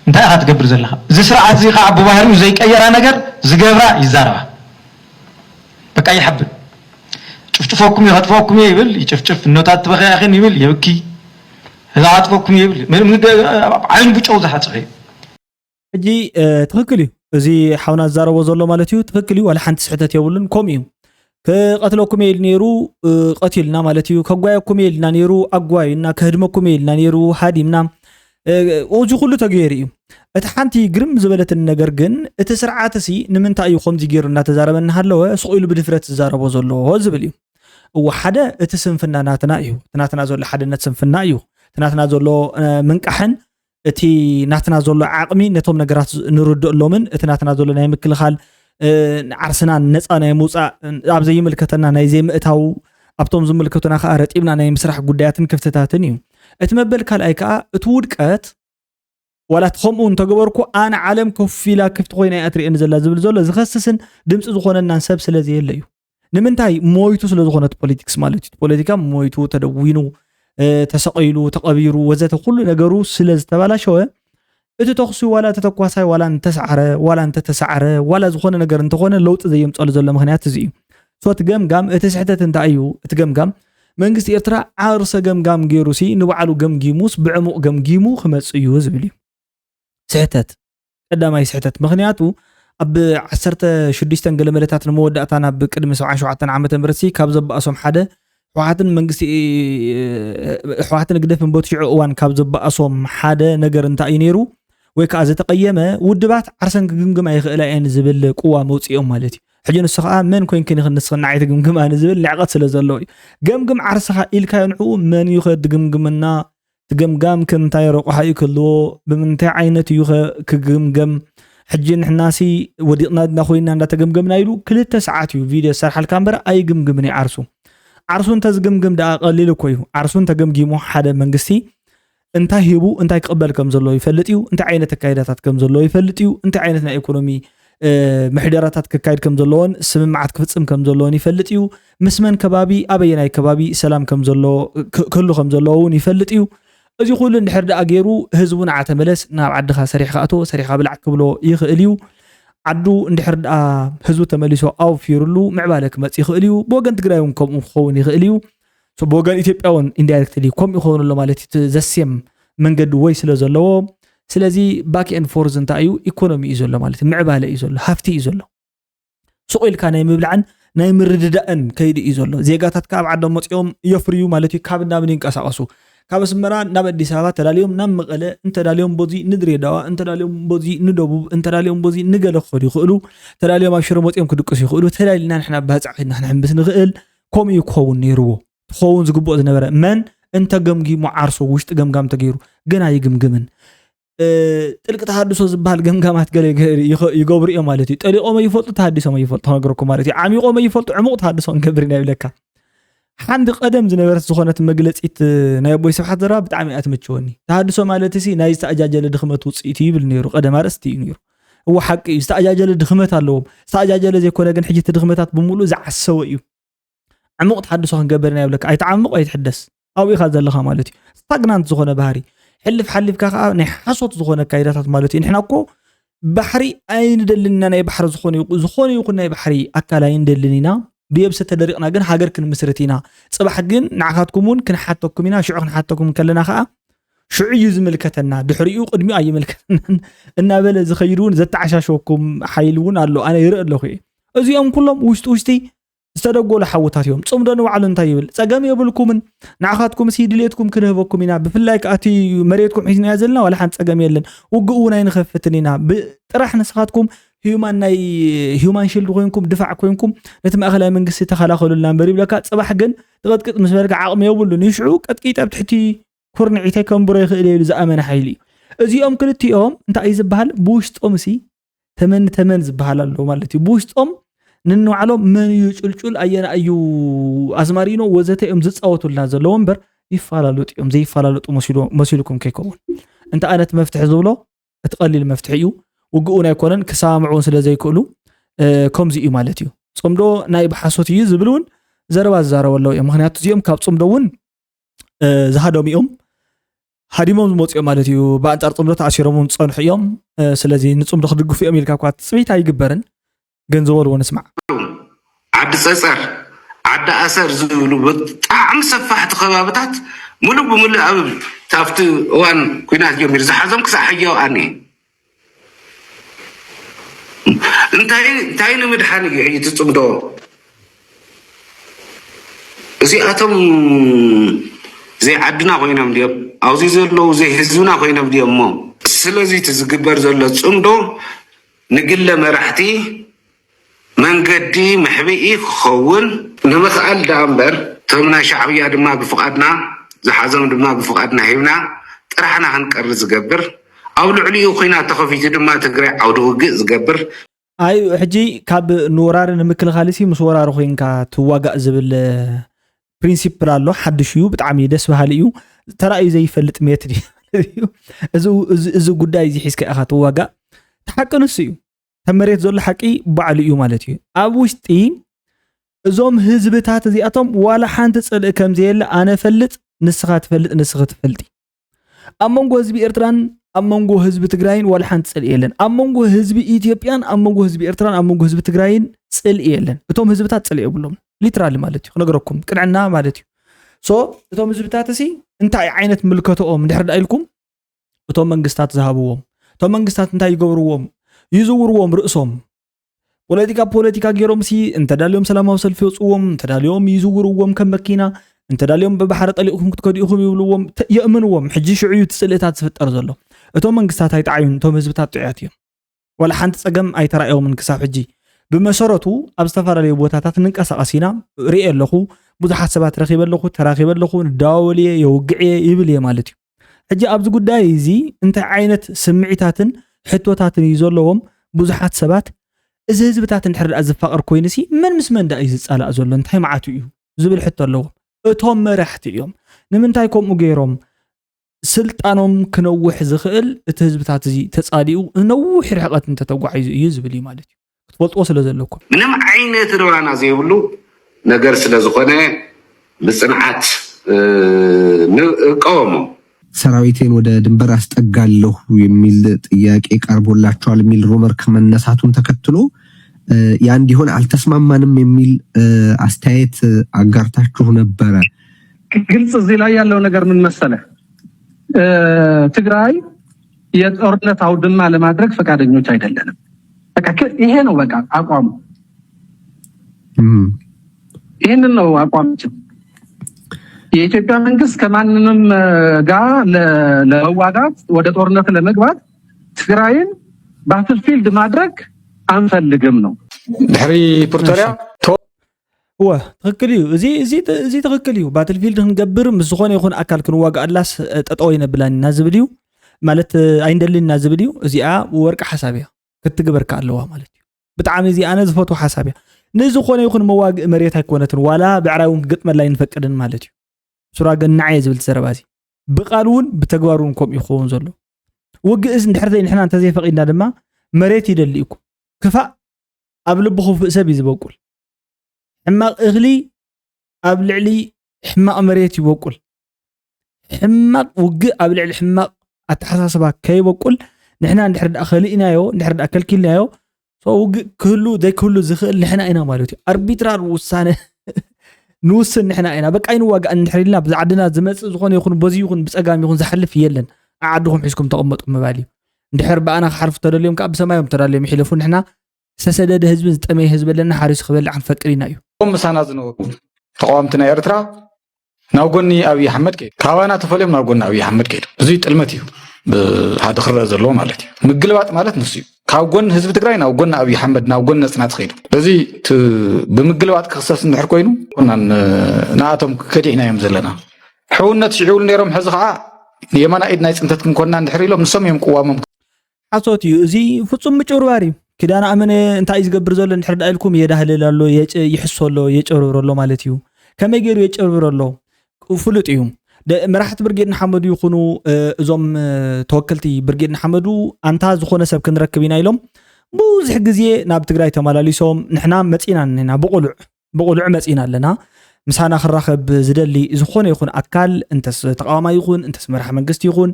እንታይ ኢኻ ትገብር ዘለኻ እዚ ስርዓት እዚ ከዓ ብባህሪኡ ዘይቀየራ ነገር ዝገብራ ይዛረባ በቃ ይሓብል ጭፍጭፎኩም ይኸጥፎኩም ይብል ይጭፍጭፍ እኖታት ትበኺያ ኢኽን ይብል ይብኪ እዛ ኣጥፎኩም ይብል ዓይኑ ብጨው ዝሓፅፈ ሕጂ ትኽክል እዩ እዚ ሓውና ዝዛረቦ ዘሎ ማለት እዩ ትኽክል እዩ ዋላ ሓንቲ ስሕተት የብሉን ከምኡ እዩ ከቀትለኩም ኢል ነይሩ ቀቲልና ማለት እዩ ከጓየኩም ኢልና ነይሩ ኣጓይና ከህድመኩም ኢልና ነይሩ ሃዲምና እዚ ኩሉ ተገይሩ እዩ እቲ ሓንቲ ግርም ዝበለትን ነገር ግን እቲ ስርዓት እዚ ንምንታይ እዩ ከምዚ ገይሩ እናተዛረበና ሃለወ ስቑኢሉ ብድፍረት ዝዛረቦ ዘለዎ ዝብል እዩ እዎ ሓደ እቲ ስንፍና ናትና እዩ ናትና ዘሎ ሓድነት ስንፍና እዩ ናትና ዘሎ ምንቃሕን እቲ ናትና ዘሎ ዓቕሚ ነቶም ነገራት ንርድአሎምን እቲ ናትና ዘሎ ናይ ምክልኻል ዓርስና ነፃ ናይ ምውፃእ ኣብ ዘይምልከተና ናይ ዘይምእታው ኣብቶም ዝምልከቱና ከዓ ረጢብና ናይ ምስራሕ ጉዳያትን ክፍተታትን እዩ እቲ መበል ካልኣይ ከዓ እቲ ውድቀት ወላት ከምኡ እንተገበርኩ ኣነ ዓለም ከፊላ ክፍቲ ኮይና እትሪእን ዘላ ዝብል ዘሎ ዝኸስስን ድምፂ ዝኾነናን ሰብ ስለዘየለ እዩ ንምንታይ ሞይቱ ስለ ዝኾነት ፖለቲክስ ማለት እዩ ፖለቲካ ሞይቱ ተደዊኑ ተሰቂሉ ተቀቢሩ ወዘተ ኩሉ ነገሩ ስለ ዝተባላሸወ እቲ ተኽሱ ዋላ ተተኳሳይ ዋላ እንተሰዓረ ዋላ እንተተሰዓረ ዋላ ዝኾነ ነገር እንተኾነ ለውጥ ዘየምፀሉ ዘሎ ምክንያት እዚ እዩ ሶት ገምጋም እቲ ስሕተት እንታይ እዩ እቲ ገምጋም መንግስቲ ኤርትራ ዓርሰ ገምጋም ገይሩሲ ንባዕሉ ገምጊሙስ ብዕሙቕ ገምጊሙ ክመጽ እዩ ዝብል እዩ ስሕተት ቀዳማይ ስሕተት ምክንያቱ ኣብ 16 ገለመለታት ንመወዳእታ ናብ ቅድሚ 77 ዓመተ ምህረት ካብ ዘባእሶም ሓደ ሕወሓትን መንግስቲ ሕወሓትን ግደፍን ቦትሽዑ እዋን ካብ ዘባእሶም ሓደ ነገር እንታይ እዩ ነይሩ ወይ ከዓ ዝተቀየመ ውድባት ዓርሰን ግምግም ኣይኽእላ እየን ዝብል ቁዋ መውፅኦም ማለት እዩ ሕጂ ንሱ ከዓ መን ኮይንክን ንስኽና ዓይነት ግምግም ኣነ ዝብል ልዕቐት ስለ ዘለዎ እዩ ገምግም ዓርስኻ ኢልካ ንዕኡ መን እዩ ክግምግምና ትገምጋም ክንታይ ረቑሓ እዩ ክህልዎ ብምንታይ ዓይነት እዩ ክግምገም ሕጂ ንሕናሲ ወዲቕና ኮይና እንዳተገምገምና ኢሉ 2 ሰዓት እዩ ቪድዮ ሰርሓልካ እምበር ኣይግምግምን እዩ ዓርሱ እንተዝግምግም ደኣ ቀሊል እኮ እዩ ዓርሱ እንተገምጊሙ ሓደ መንግስቲ እንታይ ሂቡ እንታይ ክቅበል ከም ዘሎ ይፈልጥ እዩ እንታይ ዓይነት ኣካይዳታት ከም ዘሎ ይፈልጥ እዩ እንታይ ዓይነት ናይ ኢኮኖሚ ምሕደራታት ክካይድ ከም ዘለዎን ስምምዓት ክፍጽም ከም ዘለዎን ይፈልጥ እዩ ምስመን ከባቢ ኣበየናይ ከባቢ ሰላም ከም ዘሎ ክህሉ ከም ዘለዎን ይፈልጥ እዩ እዚ ኩሉ እንድሕር ደኣ ገይሩ ህዝቡን ዓተመለስ ናብ ዓድኻ ሰሪሕካ ኣቶ ሰሪሕካ ብልዕ ክብሎ ይኽእል እዩ ዓዱ እንድሕር ደኣ ህዝቡ ተመሊሶ ኣውፊሩሉ ምዕባለ ክመጽ ይኽእል እዩ ብወገን ትግራይ እውን ከምኡ ክኸውን ይኽእል እዩ ብወገን ኢትዮጵያ እውን ኢንዳይሬክትሊ ከምኡ ይኸውንሎ ማለት እዩ ዘስየም መንገዲ ወይ ስለ ዘለዎ ስለዚ ባክ ኤንድ ፎርዝ እንታይ እዩ ኢኮኖሚ እዩ ዘሎ ማለት እዩ ምዕባለ እዩ ዘሎ ሃፍቲ እዩ ዘሎ ሱቕ ኢልካ ናይ ምብላዕን ናይ ምርድዳእን ከይዲ እዩ ዘሎ ዜጋታት ካብ ዓዶም መፅኦም የፍርዩ ማለት እዩ ካብ ናብ ይንቀሳቀሱ ካብ ኣስመራ ናብ ኣዲስ ኣበባ ተዳልዮም ናብ መቐለ እንተዳልዮም ቦዚ ንድሬዳዋ እንተዳልዮም ቦዚ ንደቡብ እንተዳልዮም ቦዚ ንገለ ክኸዱ ይኽእሉ ተዳልዮም ኣብ ሽረ መፅኦም ክድቅሱ ይኽእሉ ተዳሊልና ንሕና ባፅዕ ኢልና ክንሕምብስ ንኽእል ከምኡ ክኸውን ነይርዎ ክኸውን ዝግብኦ ዝነበረ መን እንተገምጊሙ ዓርሶ ውሽጢ ገምጋም ተገይሩ ግን ኣይግምግምን ጥልቅ ተሃድሶ ዝበሃል ገምጋማት ገለ ይገብሩ እዮም ማለት እዩ ጠሊቆም ይፈልጡ ተሃዲሶም ይፈልጡ ነገርኩም ማለት እዩ ዓሚቆም ይፈልጡ ዕሙቕ ተሃድሶ እንገብርና ይብለካ ሓንዲ ቀደም ዝነበረት ዝኾነት መግለፂት ናይ ኣቦይ ስብሓት ዘረባ ብጣዕሚ እያ ትምችወኒ ተሃድሶ ማለት እዚ ናይ ዝተኣጃጀለ ድኽመት ውፅኢት ይብል ነይሩ ቀደም ኣርእስቲ እዩ ነይሩ እዎ ሓቂ እዩ ዝተኣጃጀለ ድኽመት ኣለዎም ዝተኣጃጀለ ዘይኮነ ግን ሕጂ ድኽመታት ብምሉእ ዝዓሰወ እዩ ዕሙቕ ተሃድሶ ክንገብርና ይብለካ ኣይተዓምቕ ኣይትሕደስ ኣብኡ ኢኻ ዘለኻ ማለት እዩ ስታግናንት ዝኾነ ባህሪ حلف حلفካ ከዓ ናይ ሓሶት ዝኾነ ካይዳታት ማለት እዩ ንሕና እኮ ባሕሪ ኣይንደልልና ናይ ባሕሪ ዝኾነ ይኹን ናይ ባሕሪ ኣካል ኣይንደልን ኢና ብየብሰ ተደሪቕና ግን ሃገር ክንምስረት ኢና ፅባሕ ግን ንዓኻትኩም እውን ክንሓተኩም ኢና ሽዑ ክንሓተኩም ከለና ከዓ ሽዑ እዩ ዝምልከተና ድሕሪኡ ቅድሚኡ ኣይምልከተናን እናበለ ዝኸይድ እውን ዘተዓሻሸወኩም ሓይል እውን ኣሎ ኣነ ይርኢ ኣለኹ እዚኦም ኩሎም ውሽጢ ዝተደጎሉ ሓውታት እዮም ጽምዶ ንባዕሉ እንታይ ይብል ጸገም የብልኩምን ንዓኻትኩም ሲድሌትኩም ክንህበኩም ኢና ብፍላይ ከኣቲ መሬትኩም ሒዝና ዘለና ወላ ሓን ጸገም የለን ውግኡ ናይ ንኸፍትን ኢና ብጥራሕ ንስኻትኩም ሂዩማን ሺልድ ኮይንኩም ድፋዕ ኮይንኩም ነቲ ማእኸላይ መንግስቲ ተኸላኸሉልና እምበር ይብለካ ጽባሕ ግን ትቐጥቅጥ ምስ በልካ ዓቕሚ የብሉን ይሽዑ ቀጥቂጥ ኣብ ትሕቲ ኩርንዒተይ ከንብሮ ይኽእል እዩ ዝኣመነ ሓይሊ እዚኦም ክልቲኦም እንታይ እዩ ዝበሃል ብውሽጦም ሲ ተመን ዝበሃል ኣሎ ማለት እዩ ብውሽጦም ንንባዕሎም መን እዩ ጭልጭል ኣየና እዩ ኣዝማሪኖ ወዘተ እዮም ዝፃወቱልና ዘለዎ እምበር ይፈላለጡ እዮም ዘይፈላለጡ መሲልኩም ከይከውን እንተ ኣነት መፍትሒ ዝብሎ እቲ ቀሊል መፍትሒ እዩ ውግኡን ኣይኮነን ክሰማምዑን ስለ ዘይክእሉ ከምዚ እዩ ማለት እዩ ጽምዶ ናይ ብሓሶት እዩ ዝብል እውን ዘረባ ዝዛረበለው እዮም ምክንያቱ እዚኦም ካብ ጽምዶ እውን ዝሃዶም እዮም ሃዲሞም ዝመፅኦም ማለት እዩ ብኣንጻር ጽምዶ ተኣሲሮም ዝፀንሑ እዮም ስለዚ ንጽምዶ ክድግፉ እዮም ኢልካ እኳ ፅቢት ኣይግበርን ገንዘቦ ونسمع عد صصر عد أثر زولو بطعم سفاحت خبابتات ملو بملو أبب تافت وان كوينات يوم يرزح عزم كسا حيو أني انتهي نمدحاني يحيي تتصمدو زي أتم زي عدنا خوينا مديب أو زي زلو زي هزونا خوينا مديب مو سلازي تزقبر زلو تصمدو نقل مرحتي من قدي محبئي خون نمسأل دامبر تمنا شعبية دما بفقدنا زحزم دما بفقدنا هيبنا ጥራሕና ክንቀሪ ዝገብር ኣብ ልዕሊኡ ኩናት ተኸፊቱ ድማ ትግራይ ዓውዲ ውግእ ዝገብር ኣይ ሕጂ ካብ ንወራሪ ንምክልኻል ሲ ምስ ወራሪ ኮይንካ ትዋጋእ ዝብል ፕሪንሲፕል ኣሎ ሓድሽ እዩ ብጣዕሚ ደስ በሃሊ እዩ ተራእዩ ዘይፈልጥ ሜትድ እዩ እዚ ጉዳይ እዚ ሒዝካ ኢኻ ትዋጋእ ተሓቂ ንሱ እዩ ተመሬት ዘሎ ሓቂ ባዕሉ እዩ ማለት እዩ ኣብ ውሽጢ እዞም ህዝብታት እዚኣቶም ዋላ ሓንቲ ፅልእ ከም ዘየለ ኣነ ፈልጥ ንስኻ ትፈልጥ ንስኻ ትፈልጢ ኣብ መንጎ ህዝቢ ኤርትራን ኣብ መንጎ ህዝቢ ትግራይን ዋላ ሓንቲ ፅልእ የለን ኣብ መንጎ ህዝቢ ኢትዮጵያን ኣብ መንጎ ህዝቢ ኤርትራን ኣብ መንጎ ህዝቢ ትግራይን ፅልእ የለን እቶም ህዝብታት ፅልእ የብሎም ሊትራሊ ማለት እዩ ክነግረኩም ቅንዕና ማለት እዩ ሶ እቶም ህዝብታት እሲ እንታይ ዓይነት ምልከቶኦም እንድሕር ዳኢልኩም እቶም መንግስታት ዝሃብዎም እቶም መንግስታት እንታይ ይገብርዎም ይዝውርዎም ርእሶም ፖለቲካ ገይሮም ሲ እንተዳልዮም ሰላማዊ ሰልፊ ይወፅዎም እንተዳልዮም ይዝውርዎም ከም መኪና እንተዳልዮም በባሕሪ ጠሊቕኩም ክትከዲኡኹም ይብልዎም የእምንዎም ሕጂ ሽዑ ትፅልእታት ዝፍጠር ዘሎ እቶም መንግስታት ኣይተዓዩን እቶም ህዝብታት ጥዑያት እዮም ወላ ሓንቲ ፀገም ኣይተራእዮምን ክሳብ ሕጂ ብመሰረቱ ኣብ ዝተፈላለዩ ቦታታት ንንቀሳቐስ ኢና ርኢ ኣለኹ ብዙሓት ሰባት ረኺበ ኣለኹ ተራኺበ ኣለኹ ንዳወልየ የውግዕየ ይብል እየ ማለት እዩ ሕጂ ኣብዚ ጉዳይ እዚ እንታይ ዓይነት ስምዒታትን ሕቶታትን እዩ ዘለዎም ብዙሓት ሰባት እዚ ህዝብታት እንድሕር ዳኣ ዝፋቐር ኮይኑ ሲ መን ምስ መን ዳ እዩ ዝፃላእ ዘሎ እንታይ መዓቱ እዩ ዝብል ሕቶ ኣለዎም እቶም መራሕቲ እዮም ንምንታይ ከምኡ ገይሮም ስልጣኖም ክነውሕ ዝኽእል እቲ ህዝብታት እዚ ተፃዲኡ ነዊሕ ርሕቐት እንተተጓዒዙ እዩ ዝብል እዩ ማለት እዩ ክትፈልጥዎ ስለ ዘለኩም ምንም ዓይነት ርብራና ዘይብሉ ነገር ስለ ዝኾነ ብፅንዓት ንቃወሙ ሰራዊቴን ወደ ድንበር አስጠጋለሁ የሚል ጥያቄ ቀርቦላቸዋል የሚል ሩመር ከመነሳቱን ተከትሎ ያ እንዲሆን አልተስማማንም የሚል አስተያየት አጋርታችሁ ነበረ። ግልጽ እዚህ ላይ ያለው ነገር ምን መሰለ ትግራይ የጦርነት አውድማ ለማድረግ ፈቃደኞች አይደለንም። በቃ ይሄ ነው በቃ አቋሙ። ይሄንን ነው አቋማችን። የኢትዮጵያ መንግስት ከማንንም ጋር ለመዋጋት ወደ ጦርነት ለመግባት ትግራይን ባትልፊልድ ማድረግ አንፈልግም ነው። ድሕሪ ፕሪቶሪያ ትክክል እዩ እዚ ትክክል እዩ ባትልፊልድ ክንገብር ምስ ዝኾነ ይኹን ኣካል ክንዋጋእ ኣላስ ጠጠው ይነብላኒና ዝብል እዩ ማለት ኣይንደልኒና ዝብል እዩ እዚኣ ወርቂ ሓሳብ እያ ክትግበርካ ኣለዋ ማለት እዩ ብጣዕሚ እዚ ኣነ ዝፈትዎ ሓሳብ እያ ንዝኾነ ይኹን መዋግእ መሬት ኣይኮነትን ዋላ ብዕራይ እውን ክግጥመላ ይንፈቅድን ማለት እዩ ሱራ ገናዓየ ዝብል ተዘረባዚ ብቃል እውን ብተግባር እውን ከምኡ ይኸውን ዘሎ ውግእስ እንድሕር ንሕና እንተዘይፈቂድና ድማ መሬት ይደሊ እኮ ክፋእ ኣብ ልቢ ክፉእ ሰብ እዩ ዝበቁል ሕማቕ እኽሊ ኣብ ልዕሊ ሕማቕ መሬት ይበቁል ሕማቕ ውግእ ኣብ ልዕሊ ሕማቕ ኣተሓሳስባ ከይበቁል ንሕና እንድሕር ዳኣ ከሊእናዮ እንድሕር ዳኣ ከልኪልናዮ ውግእ ክህሉ ዘይክህሉ ዝኽእል ንሕና ኢና ማለት እዩ ኣርቢትራር ውሳነ ንውስን ንሕና ኢና በቃ ይንዋጋእ እንድሕር ኢልና ብዛዕድና ዝመፅእ ዝኾነ ይኹን በዚ ይኹን ብፀጋም ይኹን ዝሓልፍ የለን ኣዓድኹም ሒዝኩም ተቐመጡ ምባል እዩ እንድሕር በኣና ክሓልፉ ተደልዮም ከዓ ብሰማዮም ተዳልዮም ይሕልፉ ንሕና ዝተሰደደ ህዝቢ ዝጠመየ ህዝቢ ኣለና ሓሪሱ ክበልዕ ክንፈቅድ ኢና እዩ ምሳና ዝነበሩ ተቃዋምቲ ናይ ኤርትራ ናብ ጎኒ ኣብይ ኣሕመድ ከይዱ ካባና ተፈልዮም ናብ ጎኒ ኣብይ ኣሕመድ ከይዱ እዚ ጥልመት እዩ ብሓደ ክረአ ዘለዎ ማለት እዩ ምግልባጥ ማለት ንሱ እዩ ካብ ጎኒ ህዝቢ ትግራይ ናብ ጎኒ ኣብይ ኣሕመድ ናብ ጎኒ ነፅናት ከይዱ እዚ ብምግልባጥ ክክሰስ እንድሕር ኮይኑ ንኣቶም ከዲሕናዮም ዘለና ሕውነት ሽዑሉ ነይሮም ሕዚ ከዓ የማና ኢድ ናይ ፅንተት ክንኮንና እንድሕር ኢሎም ንሶም እዮም ቅዋሞም ሓሶት እዩ እዚ ፍፁም ምጭብርባር እዩ ክዳን ኣመነ እንታይ እዩ ዝገብር ዘሎ እንድሕር ዳ ኢልኩም የዳህልል ኣሎ ይሕሶ ኣሎ የጨብርብር ኣሎ ማለት እዩ ከመይ ገይሩ የጨብርብር ኣሎ ፍሉጥ እዩ መራሕቲ ብርጌድ ንሓመዱ ይኹኑ እዞም ተወከልቲ ብርጌድ ንሓመዱ ኣንታ ዝኾነ ሰብ ክንረክብ ኢና ኢሎም ብዙሕ ግዜ ናብ ትግራይ ተመላሊሶም ንሕና መፂና ነና ብቁልዕ መፂና ኣለና ምሳና ክራኸብ ዝደሊ ዝኾነ ይኹን ኣካል እንተስ ተቃዋማ ይኹን እንተስ መራሒ መንግስቲ ይኹን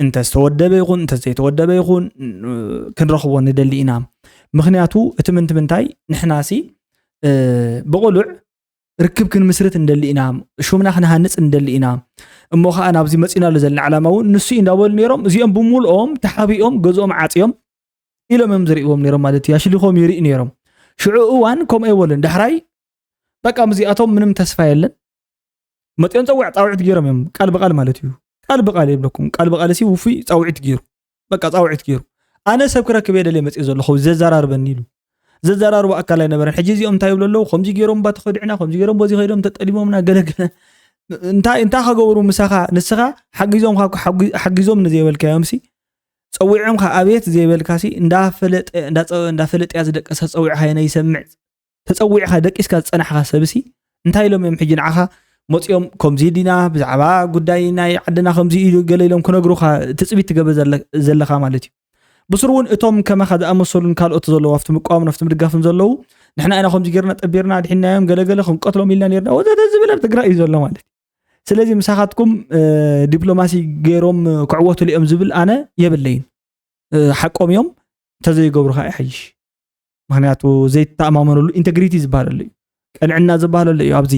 እንተስ ተወደበ ይኹን እንተስ ዘይተወደበ ይኹን ክንረኽቦ ንደሊ ኢና ምክንያቱ እቲ ምንታይ ንሕናሲ ብቁልዕ ርክብ ክንምስርት እንደሊ ኢና ሹምና ክንሃንፅ እንደሊ ኢና እሞ ከዓ ናብዚ መፂና ዘለና ዓላማ እውን ንሱ እንዳበሉ ነይሮም እዚኦም ብምልኦም ተሓቢኦም ገዝኦም ዓፅዮም ኢሎም እዮም ዝርእዎም ነይሮም ማለት እዩ ኣሽሊኾም ይርኢ ነይሮም ሽዑ እዋን ከምኡ የበሉን ዳሕራይ በቃ ምዚኣቶም ምንም ተስፋ የለን መፅኦም ፃውዒት ገይሮም እዮም ቃል ብቃል ማለት እዩ ቃል ብቃል የብለኩም ቃል ብቃል ሲ ውፉይ ፃውዒት ገይሩ በቃ ፃውዒት ገይሩ ኣነ ሰብ ክረክብ የደለ መፅእ ዘለኹ ዘዘራርበኒ ኢሉ ዘዘራርቡ ኣካል ኣይነበረን ሕጂ እዚኦም እንታይ ይብሉ ኣለዉ ከምዚ ገይሮም ባ ተኸዲዕና ከምዚ ገይሮም በዚ ኸይዶም ተጠሊሞምና ገለገለ انت خغورو مسخا نسخا حجزوم نزيبلكا يمسي صويعم خا ابيت زيبلكاسي እንዳፈለጥ ያዝደቀሰ صويع ሃይነ ይሰምዕ ተصويع خا ደቂስካ ጽናሕካ ሰብሲ እንታይ ኢሎም እዮም ሕጂ ንዓኻ ሞጽዮም ከምዚ ዲና ብዛዕባ ጉዳይ ናይ ዓድና ከምዚ ኢሉ ገለኢሎም ክነግሩኻ ትጽቢት ትገብር ዘለኻ ማለት እዩ ብስሩውን እቶም ከመኻ ዝኣመሰሉን ካልኦት ዘለዉ ኣብቲ ምቋም ነፍቲ ምድጋፍን ዘለዉ ንሕና ኢና ከምዚ ጌርና ጠቢርና ድሕናዮም ገለገለ ክንቀትሎም ኢልና ነርና ወዘተ ዝብል ኣብ ትግራይ እዩ ዘሎ ማለት ስለዚ ምሳኻትኩም ዲፕሎማሲ ገይሮም ክዕወቱ ሊኦም ዝብል ኣነ የብለይን ሓቆም እዮም ተዘይገብሩኻ ይሕይሽ ምክንያቱ ዘይተኣማመነሉ ኢንቴግሪቲ ዝበሃለሉ እዩ ቀልዕና ዝበሃለሉ እዩ ኣብዚ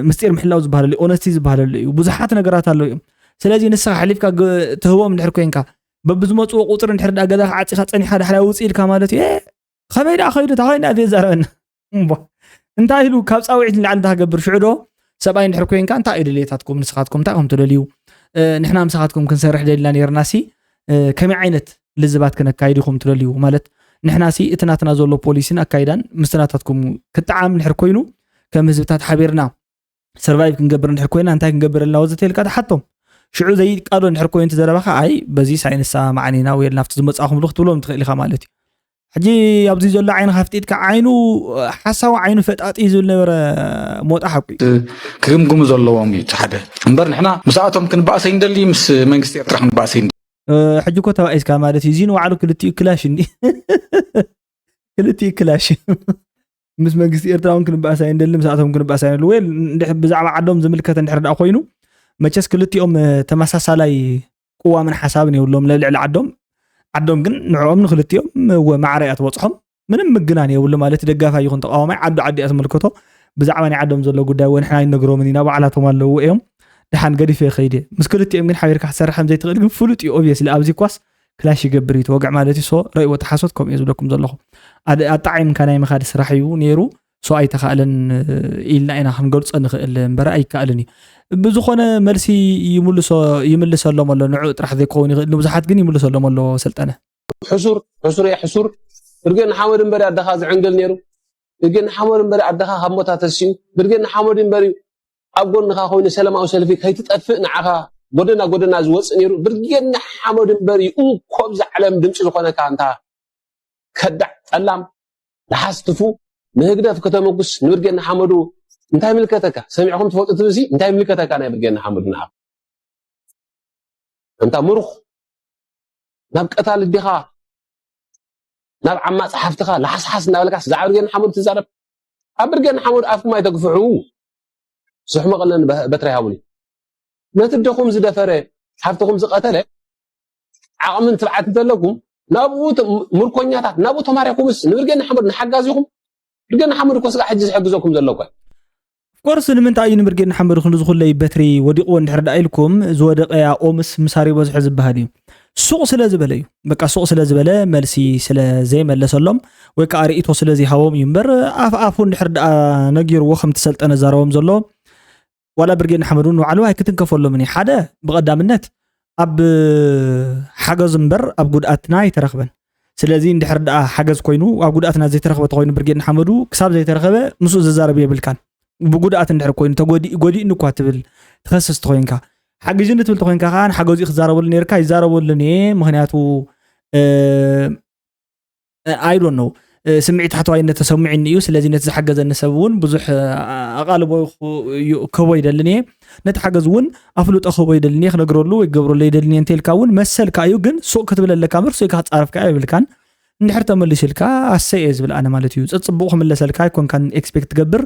ምስጢር ምሕላው ዝበሃለሉ እዩ ኦነስቲ ዝበሃለሉ እዩ ብዙሓት ነገራት ኣለዉ እዮም ስለዚ ንስኻ ሓሊፍካ ትህቦም ድሕር ኮይንካ በብዝመፅዎ ቁፅር እንድሕር ዳ ገዛ ዓፂኻ ፀኒሕካ ዳሕላይ ውፅእ ኢልካ ማለት እዩ ከመይ ዳ ኸይዱ ታኸይና ዘዛረበና እንታይ ኢሉ ካብ ፃውዒት ንላዕሊ ታገብር ሽዑዶ ሰብኣይ እንድሕር ኮይንካ እንታይ እዩ ድሌታትኩም ንስኻትኩም እንታይ ከም ትደልዩ ንሕና ምሳኻትኩም ክንሰርሕ ደሊና ነርናሲ ከመይ ዓይነት ልዝባት ክነካይድ ኢኹም ትደልዩ ማለት ንሕናሲ እቲ ናትና ዘሎ ፖሊሲን ኣካይዳን ምስትናታትኩም ክትዓም እንድሕር ኮይኑ ከም ህዝብታት ሓቢርና ሰርቫይቭ ክንገብር እንድሕር ኮይና እንታይ ክንገብር ኣለና ወዘተ ኢልካ ተሓቶም ሽዑ ዘይቃሎ እንድሕር ኮይኑ ትዘረባኻ ኣይ በዚ ሳይንሳ ማዕኒና ወይ ናፍቲ ዝመጻኹም ክትብሎም ትኽእል ኢኻ ማለት እዩ ሕጂ ኣብዚ ዘሎ ዓይን ካፍጢትካ ዓይኑ ሓሳቡ ዓይኑ ፈጣጢ ዝብል ነበረ ሞጣ ሓቂ ክግምግሙ ዘለዎም እዩ ሓደ እምበር ንሕና ምስኣቶም ክንባእሰ ይንደሊ ምስ መንግስቲ ኤርትራ ክንባእሰ ይንደሊ ሕጂ ኮ ተባኢስካ ማለት እዩ ዚን ዋዕሉ ክልቲኡ ክላሽ እንዲ ክልቲኡ ክላሽ ምስ መንግስቲ ኤርትራ እውን ክንባእሰ ይንደሊ ምስኣቶም ክንባእሰ ይንደሊ ወይ ብዛዕባ ዓዶም ዝምልከት እንድሕር ዳ ኮይኑ መቸስ ክልቲኦም ተመሳሳላይ ቅዋምን ሓሳብን የብሎም ለልዕሊ ዓዶም ግን ንዕኦም ንክልቲኦም ማዕረያት ወጽሖም ምንም ምግናን የብሉ ማለት ደጋፋ ይኹን ተቃዋማይ ዓዲ ኣትመልከቶ ብዛዕባ ናይ ዓዶም ዘሎ ጉዳይ ወንሕና ይነግሮምን ኢና ባዕላቶም ኣለዉ እዮም ድሓን ገዲፈ ኸይደ ምስ ክልቲኦም ግን ሓቢርካ ክሰርሕም ዘይትኽእል ግን ፍሉጥ እዩ ኦብቪየስሊ ኣብዚ ኳስ ክላሽ ይገብር እዩ ተወግዕ ማለት እዩ ሶ ረእይዎ ተሓሶት ከምኡ እየ ዝብለኩም ዘለኹ ኣጣዒምካ ናይ ምኻድ ስራሕ እዩ ነይሩ ሶ ኣይተኻእለን ኢልና ኢና ክንገልፆ ንኽእል እምበር ኣይከኣልን እዩ ብዝኾነ መልሲ ይምልሰሎም ኣሎ ንዑ ጥራሕ ዘይክኸውን ይኽእል ንብዙሓት ግን ይምልሰሎም ኣሎ ስልጠነ ሕሱር ብርገን ሓመድ እምበሪ ኣደኻ ዝዕንገል ነይሩ ብርገን ሓመድ እምበሪ ኣደኻ ካብ ሞታ ተሲኡ ብርገን ሓመድ እምበሪ ኣብ ጎንኻ ኮይኑ ሰላማዊ ሰልፊ ከይትጠፍእ ንዓኻ ጎደና ዝወፅእ ነይሩ ብርገን ሓመድ እምበሪ እንኮብ ዝዓለም ድምፂ ዝኾነካ እንታ ከዳዕ ፀላም ለሓስትፉ ንህግደፍ ከተመጉስ ንብርገን ሓመዱ እንታይ ምልከተካ ሰሚዕኩም ትፈልጡ ትብሲ እንታይ ምልከተካ ናይ ብርገን ሓመዱ ንዓኻ እንታ ምሩኽ ናብ ቀታል ዲኻ ናብ ዓማ ፀሓፍትኻ ለሓስሓስ እናበልካስ ዛዕባ ብርገን ሓመዱ ትዛረብ ኣብ ብርገን ሓመዱ ኣፍኩም ኣይተግፍዑ ስሕመ ቀለን በትሪ ሃቡኒ ነቲ ደኹም ዝደፈረ ሓፍትኩም ዝቐተለ ዓቕምን ትብዓት እንተለኩም ናብኡ ምርኮኛታት ናብኡ ተማርያኩምስ ንብርገን ሓመዱ ንሓጋዚኹም ብርገን ሓመዱ ኮስጋ ሕጂ ዝሕግዘኩም ዘለኳ ኮርስ ንምንታይ እዩ ንብርገን ሓመዱ ክንዝኹለይ በትሪ ወዲቕዎ እንድሕር ዳ ኢልኩም ዝወደቐያ ኦምስ ምሳሪ በዝሑ ዝበሃል እዩ ሱቕ ስለ ዝበለ እዩ በቃ ሱቕ ስለ ዝበለ መልሲ ስለ ዘይመለሰሎም ወይ ከዓ ርእቶ ስለ ዘይሃቦም እዩ እምበር ኣፍ እንድሕር ዳ ነጊርዎ ከም ትሰልጠነ ዛረቦም ዘሎ ዋላ ብርገን ሓመዱ ንባዕሉ ኣይክትንከፈሎምን እዩ ሓደ ብቐዳምነት ኣብ ሓገዝ እምበር ኣብ ጉድኣትና ይተረኽበን ስለዚ እንድሕር ዳ ሓገዝ ኮይኑ ኣብ ጉድኣትና ዘይተረኽበ ተኮይኑ ብርገን ሓመዱ ክሳብ ዘይተረኸበ ምስኡ ዝዛረብ የብልካን ብጉድኣት እንድሕር ኮይኑ ተጎዲእኒ እኳ ትብል ትኸስስ ተኮይንካ ሓግዝን ትብል ተኮይንካ ከዓ ንሓገዙ ክዛረበሉ ነርካ ይዛረበሉን እየ ምክንያቱ ኣይ ዶንት ኖ ስምዒት ሓተዋይነት ተሰሚዕኒ እዩ ስለዚ ነቲ ዝሓገዘኒ ሰብ እውን ብዙሕ ኣቓልቦ ክህቦ ይደልን እየ ነቲ ሓገዝ እውን ኣፍሉጦ ክህቦ ይደልን እየ ክነግረሉ ወይ ክገብረሉ ይደልን እየ እንተኢልካ እውን መሰልካ እዩ ግን ሱቕ ክትብለለካ ምርሱ ኢካ ክትፃረፍካ ይብልካን እንድሕር ተመሊስልካ ኣሰይ እየ ዝብል ኣነ ማለት እዩ ፅቡቕ ክምለሰልካ ይኮንካን ኤክስፔክት ትገብር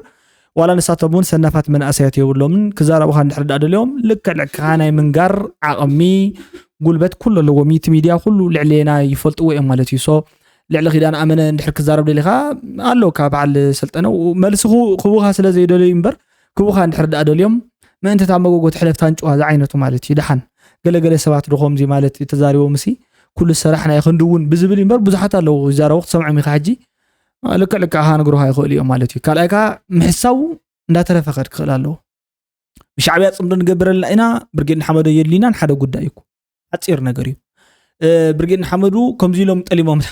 ዋላ ንሳቶም እውን ሰናፋት መንእሰያት የብሎምን ክዛረቡካ እንድሕር ዳ ደልዮም ልክዕ ልዕካ ናይ ምንጋር ዓቕሚ ጉልበት ኩሉ ኣለዎ ሚቲ ሚድያ ኩሉ ልዕልና ይፈልጥዎ እዮም ማለት እዩ ሶ ልዕሊ ኺዳን ኣመነ እንድሕር ክዛረብ ደሊኻ ኣለውካ በዓል ስልጠነ መልሲ ክቡኻ ስለ ዘይደልዩ እምበር ክቡኻ እንድሕር ዳ ደልዮም ምእንቲ እታ መጎጎ ትሕለፍታ ንጭዋ ዝዓይነቱ ማለት እዩ ድሓን ገለገለ ሰባት ድኾምዚ ማለት እዩ ተዛሪቦም እሲ ኩሉ ሰራሕና ይኽንድውን ብዝብል እምበር ብዙሓት ኣለዉ ይዛረቡ ክትሰምዖም ኢኻ ሕጂ ልክዕ ልክዕ ንግሩሃ ይኽእል እዮም ማለት እዩ ካልኣይካ ምሕሳቡ እንዳተረፈኸድ ክኽእል ኣለዎ ብሻዕብያ ፅምዶ ንገብር ኣለና ኢና ብርጌድ ሓመዱ የድሊናን ሓደ ጉዳይ እኮ ሓፂር ነገር እዩ ብርጌድ ሓመዱ ከምዚ ኢሎም ጠሊሞም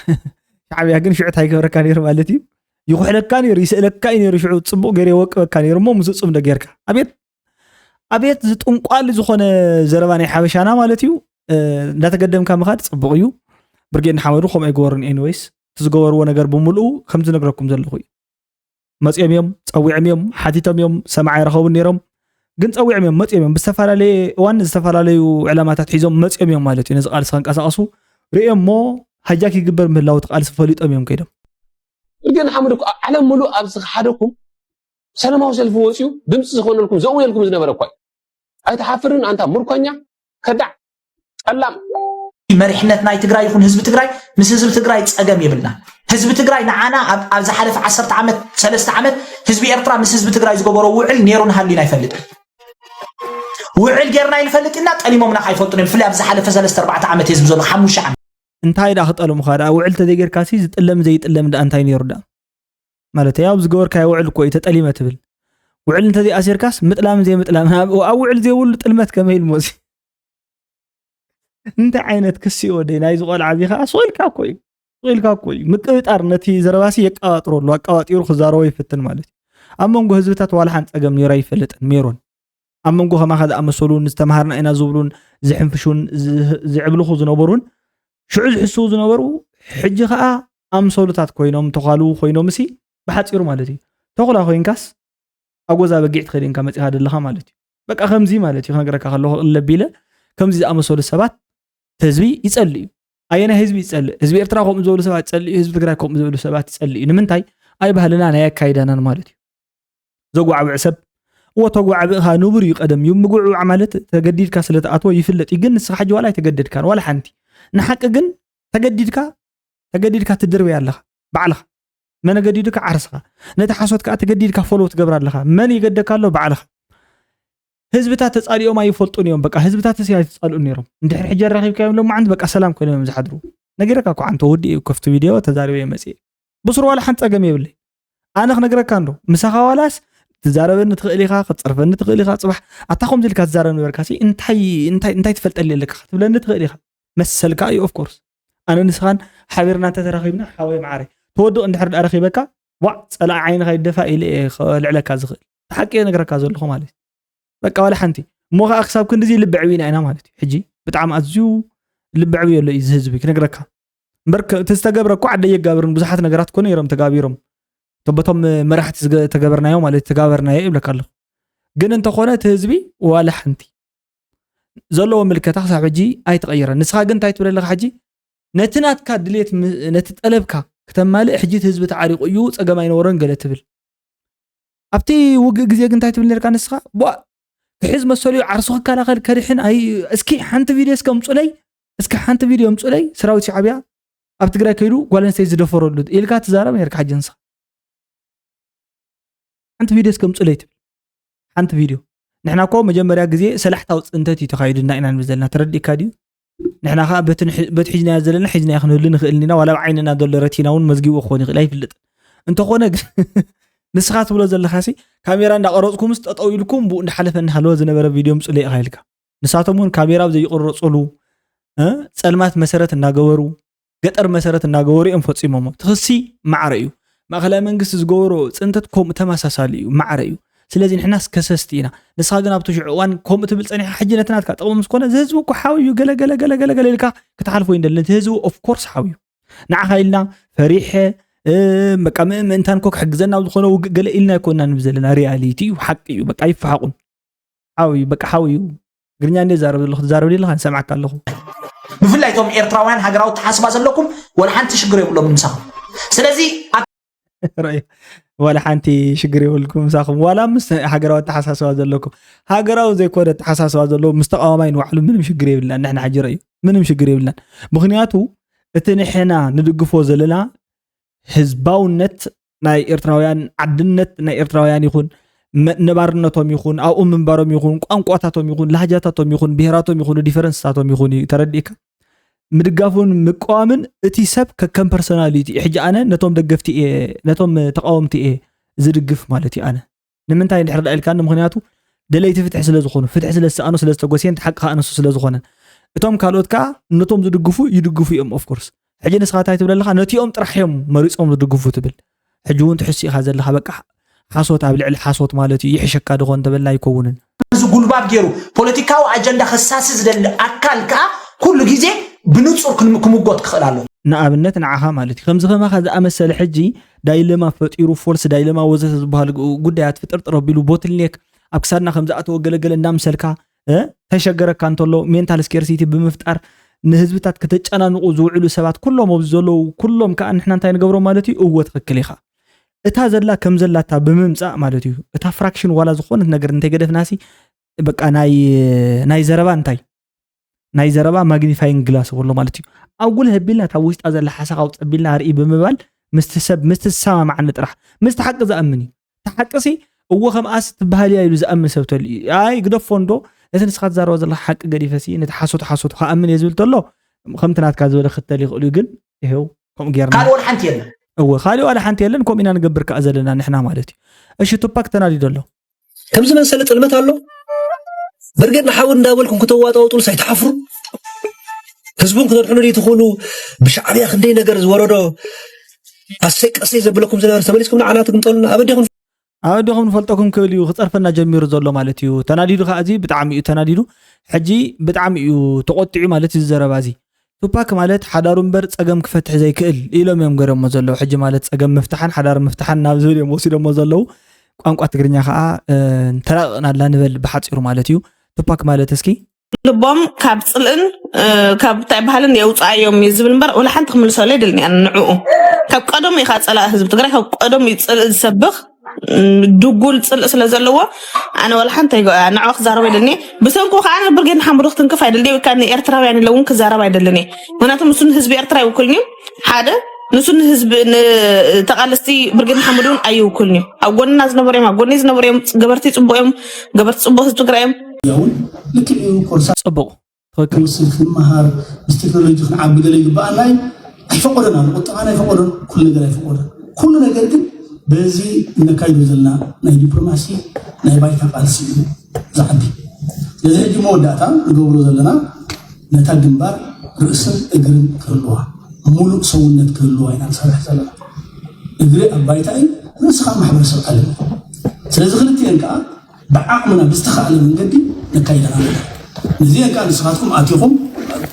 ሻዕብያ ግን ሽዑ እንታይ ይገብረካ ነይሩ ማለት እዩ ይኹሕለካ ነይሩ ይስእለካ እዩ ነይሩ ሽዑ ፅቡቕ ገይረ ይወቅበካ ነይሩ እሞ ምስ ፅምዶ ጌርካ ኣቤት أبيت زتونقال زخونة زرباني حبشانا مالتيو لا تقدم كمخاد صبغيو برجين حمدو خم أيقورن إنويس تزقوروا نجار بملؤ خمس نجاركم زلخوي مصيام يوم تصويع يوم حديثم يوم سماعي رخون نيرم قنت تصويع يوم مصيام يوم بالسفر عليه وان السفر عليه وعلامات تحيزهم مصيام يوم مالتي نزقال سانك أساسو ريم مو حاجاكي قبر من لو تقال سفليت أم يوم كده برجين حمدو على ملؤ أبز حدكم سلام وسلف وسيو دمس زخون لكم زوي لكم زنبرة كوي أي تحفرن أنت مركنيا كدع ألم مرحنة ناي تجراي يكون حزب تجراي مس حزب تجراي تصقم يبلنا حزب تجراي نعنا أبز حلف 10 عامات 3 عامات حزب إرترا مس حزب تجراي زقبروا وعل نيرون هاللي نايفلت وعل جرنا ينفلتنا تقليمهم ناقي فطرين في أبز حلف 3 4 عامات حزب زون 5 عام انتهي دا خطأ مخارا وعل تديجر كاسي زتقلم زي يتقلم دا انتهي نيردا مالتي يا بزقور كاي وعل كوي تتقليمه تبل وعل انت دي أسير كاس متلام زي متلام أو وعل زي ولد تلمت كميل موسي انت عينت كسي ودي نايز قال عبيخا صويل كاكوي متقبط أرنتي زرباسي يقاطرو لو قواطيرو خزارو يفتن مالتي أمونغو هزبتات ولا حانت أقم نيرا يفلت ميرون أمونغو هما خد أمسولون استمهارنا إنا زبلون زحنفشون زعبلوخو زنوبرون شعوز حسو زنوبرو حجي خا أمسولتات كوينوم تخالو خوينوم مسي بحاتيرو مالتي تخلا خوين كاس أجوزا بقيت خيرين كمتي هذا اللي خمالتي بقى خمزي مالتي خنقرك خلوه اللبيلة كمزي أمسول السبات حزبي يسألي أينا حزبي يسأل حزبي إرتراهم زول سبات يسألي حزب تقراكم زول سبات يسألي إن من تاي أي بهلنا أنا كايدانا مالتي زوجوا عبسب وتوجوا عبها نبري قدم يوم مجوع عملت تجديد كاسلة أطوى يفلت يجن الصحة ولا يتجدد كان ولا حنتي نحك جن تجدد تدري على بعلها من جديدك عرسها نتحسدك تجديدك فولو تجبر لها من يجدك له بعلها حزبታት ተጻሪኦም አይፈልጡን እዮም በቃ حزبታት ሲያጽሉን ነይሮም እንድሕር ሕጂ ረኺብካ እዮም ማዓንት በቃ ሰላም ኮይኖም ዝሓድሩ ነገረካ እኮ አንተ ወዲ ከፍቱ ቪድዮ ተዛሪበ መጽ ብስሩ ዋላ ሓንጻ ገም ይብል ኣነ ክነግረካ እንዶ ምሳኻ ዋላስ ትዛረበን ትኽእሊኻ ክጽርፈን ትኽእሊኻ ጽባሕ ኣታኹም ዝልካ ትዛረብ ነበርካሲ እንታይ ትፈልጠል ለካ ትብለኒ ትኽእሊኻ መሰልካ እዩ ኦፍ ኮርስ ኣነ ንስኻን ሓቢርና ተተረኺብና ሓወይ ማዓረ ተወድቕ እንድሕር ረኺበካ ዋ ጸላእ ዓይንኻ ይደፋ ኢለ ልዕለካ ዝኽእል ተሓቂ ነገረካ ዘለኹ ማለት በቃ ولا حنتي موخ اخساب كن دزي لبعوينا انا مالتي حجي بتعم ازيو لبعوي يله يزهزبك نغركا برك تستغبركو عد يغابرن بزحات نغرات كون يرم تغابيرم تبتم مرحت تغبرنايو مالتي تغبرنايو يبلكالو ግን እንተ ኾነ ህዝቢ ولا حنتي ዘሎ ምልከታ حساب حجي اي تغير نسخه ግን እንታይ ትብለለካ حجي ነትናትካ ድሌት ነትጠለብካ ከተማለ حجي ህዝቢ ተዓሪቁ እዩ ጸገማ ይኖረን ገለ ትብል ኣብቲ ውግ ግዜ ግን እንታይ ትብል ነርካ ንስኻ كحز مسؤولي عرسوك كلا خل كريحن أي اسكي حنت فيديو اسكم صلي اسكي حنت فيديو مصلي سراوي شعبيا أبتقرأ كيلو قالن سيز دفرولد إلقى تزارم يرك حجنسا حنت فيديو اسكم صلي حنت فيديو نحنا كو مجمريا غزي سلاحتا وصنتتي تخايدنا إنا نزلنا تردي كاديو نحنا خا بتحجنا يزلنا حجنا يخنولن خلينا ولا عيننا دولرتينا ون مزغيو خوني لا يفلط انت خونا نسخات ولا زلخاسي كاميرا እንዳقرصكم استطاو يلكم بو እንደحلفن حلو زنبر فيديو مصلي اخايلك نساتمون كاميرا زي يقرصلو ጸልማት መሰረት እናገበሩ ገጠር መሰረት እናገበሩ እንፈጽሞም ተخسي ማዕረዩ ማእከላ መንግስት ዝገበሩ ጽንተትኩም ተማሳሳሊ ማዕረዩ ስለዚህ ንሕናስ ከሰስቲና ንስኻ ግን ኣብቱ ሽዕዋን ከም ትብል ጸኒሕ ሕጅነትናትካ ጠቅም ምስኮነ ዝህዝቡ እኮ ሓውዩ ገለ ኢልካ ክትሓልፎ ይንደል ዝህዝቡ ኦፍ ኮርስ ሓውዩ ንዓኻይልና ፈሪሐ በቃ ምእንታን ኮክ حجزنا ዝኾነ ገለ ኢልና ይኮንና ንብዘለና ሪያሊቲ ሓቂ በቃ ይፈሓቁን ሓውዩ በቃ ሓውዩ ግርኛ እንደ ዛረብ ለኻ ሰማዓካ ኣለኹ ብፍላይ ቶም ኤርትራውያን ሃገራው ተሓስባ ዘለኩም ወላ ሓንቲ ሽግር ይብሎም ንሳኹ ስለዚ ولا ሓንቲ ሽግር ይብልኩም ንሳኹም ወላ ምስ ሃገራው ተሓሳስባ ዘለኩም ሃገራው ዘይኮነ ተሓሳስባ ዘሎ ምስተቃዋማይ ንባዕሉ ምንም ሽግር ይብልና ንሕና ሓጅረ እዩ ምንም ሽግር ይብልና ምክንያቱ እቲ ንሕና ንድግፎ ዘለና ህዝባውነት ናይ ኤርትራውያን ዓድነት ናይ ኤርትራውያን ይኹን ነባርነቶም ይኹን አው መንባሮም ይኹን ቋንቋታቶም ይኹን ላህጃታቶም ይኹን ብሄራቶም ይኹን ዲፈረንስታቶም ይኹን ተረዲካ ምድጋፉን ምቋምን እቲ ሰብ ከከም ፐርሶናሊቲ ሕጂ ኣነ ነቶም ደገፍቲ ነቶም ተቃወምቲ ዝድግፍ ማለት እዩ ኣነ ንምንታይ እንድሕር ዳልካ ምክንያቱ ደለይቲ ፍትሕ ስለ ዝኾኑ ፍትሕ ስለ ሰኣኑ ስለ ዝተጎስየን ተሓቅኻ ኣነሱ ስለ ዝኾነ እቶም ካልኦትካ ነቶም ዝድግፉ ይድግፉ እዮም ኦፍ ኮርስ ሕጂ ንስኻታይ ትብለለኻ ነቲኦም ጥራሕዮም መሪጾም ዝድግፉ ትብል ሕጂ እውን ትሕሲኻ ዘለኻ በቃ ሓሶት ኣብ ልዕሊ ሓሶት ማለት እዩ ይሕሸካ ድኾን ተበላ ይከውንን ጉልባብ ገይሩ ፖለቲካዊ አጀንዳ خሳስ ዝደል አካል ከ ኩሉ ግዜ ብንጹር ክምጎት ክኽላሉ ንኣብነት ንዓኻ ማለት ከምዚ ከማኻ ዝኣመሰለ ሕጂ ዳይለማ ፈጢሩ ፎልስ ዳይለማ ወዘተ ዝበሃል ጉዳያት ፍጥርጥር ኣቢሉ ቦትልኔክ ኣብ ክሳድና ከምዚ ኣተወ ገለገለ እንዳምሰልካ ተሸገረካ እንተሎ ሜንታል ስኬርሲቲ ብምፍጣር ንህዝብታት ከተጨናንቁ ዝውዕሉ ሰባት ኩሎም ኣብ ዘለው ኩሎም ከዓ ንሕና እንታይ ንገብሮ ማለት እዩ እወ ትክክል ኢኻ እታ ዘላ ከም ዘላታ ብምምጻእ ማለት እዩ እታ ፍራክሽን ዋላ ዝኾነት ነገር እንታይ ገደፍናሲ በቃ ናይ ዘረባ እንታይ ናይ ዘረባ ማግኒፋይንግ ግላስ ወሎ ማለት እዩ ኣጉል ህቢልና ታ ውሽጣ ዘላ ሓሳኻው ፀቢልና ርኢ ብምባል ምስትሰማ ማዕነ ጥራሕ ምስተሐቅ ዘኣምን እዩ ተሐቅሲ እወ ከምኣስ ትበሃል ኢሉ ዘኣምን ሰብ ተል ኣይ ግደፎንዶ እቲ ንስኻት ዛረባ ዘላ ሓቂ ገዲፈሲ ነቲ ሓሶት ከኣምን የዝብል ተሎ ከምቲ ናትካ ዝበለ ክትል ይኽእሉ ግን ይሄው ከም ጌርና ካልኦን ሓንቲ የለን እወ ካልኦን ሓንቲ የለን ከም ኢና ንገብር ከ ዘለና ንሕና ማለት እዩ እሺ ቱፓክ ተናዲዶ ኣሎ ከምዚ መሰለ ጥልመት ኣሎ برجعنا حاول نداول كم كتوا طاوطول سيتحفروا حزبون كنا نحن يدخلوا بشعبية خندينا جرز ورده أسيك زبلكم زلار سبليسكم لعناتكم طولنا أبدهم نفلتكم كليو خطرفنا جمير زلوا مالتيو تناديدو خازي بتعمي تناديدو حجي بتعمي تقطعي مالتي الزربازي توباك مالت حدارون بر صقم كفتح زي كل إلهم يوم غرم مزلو حجي مالت صقم مفتحان حدار مفتحان نابزول يموسيدو مزلو ቋንቋ ትግርኛ ከዓ ተራቕና ላንበል በሓፂሩ ማለት እዩ ቱፓክ ማለት እስኪ ልቦም ካብ ጽልእን ካብ ታይ ባህልን የውፃዮም ይዝብል እምበር ወላ ሓንቲ ክምልሰለ ይደልኒ ንዕኡ ካብ ቀደም ኢኻ ፀላእ ህዝብ ትግራይ ካብ ቀደም ይፅልእ ዝሰብኽ ድጉል ፅልእ ስለ ዘለዎ ኣነ ወላ ሓንቲ ንዕኡ ክዛረብ ይደልኒ ብሰንኩ ከዓ ብርጌድ ሓሙድ ክትንክፍ አይደል ወይ ካን ኤርትራውያን ለውን ክዛረብ አይደልኒ ምክንያቱም እሱን ህዝቢ ኤርትራ ይውክልኒ ሓደ نسون حزب تقالستي برجن محمدون أيو كلني أقولنا زنبريم أقولني زنبريم جبرتي صبوهم جبرت صبوه تجريم يوم لكن كورسات صبو كورسات في المهار استكنولوجي خن عبد الله يبقى لاي يفقدنا وطعنا يفقدنا كل جرا يفقدنا كلنا جرتين بزي نكايد زلنا ناي دبلوماسي ناي باي تقالسي زعدي لذا يجي موداتا نقولوا زلنا نتاجمبار رئيس إجرام كلوها ملوك سوونت كله وين صالح زلنا إجري أبايتاي نسخة محبر سب علم سلسلة خلتين كا بعقلنا بستخال من جدي نكايدنا نزين كان نسخاتكم آتيكم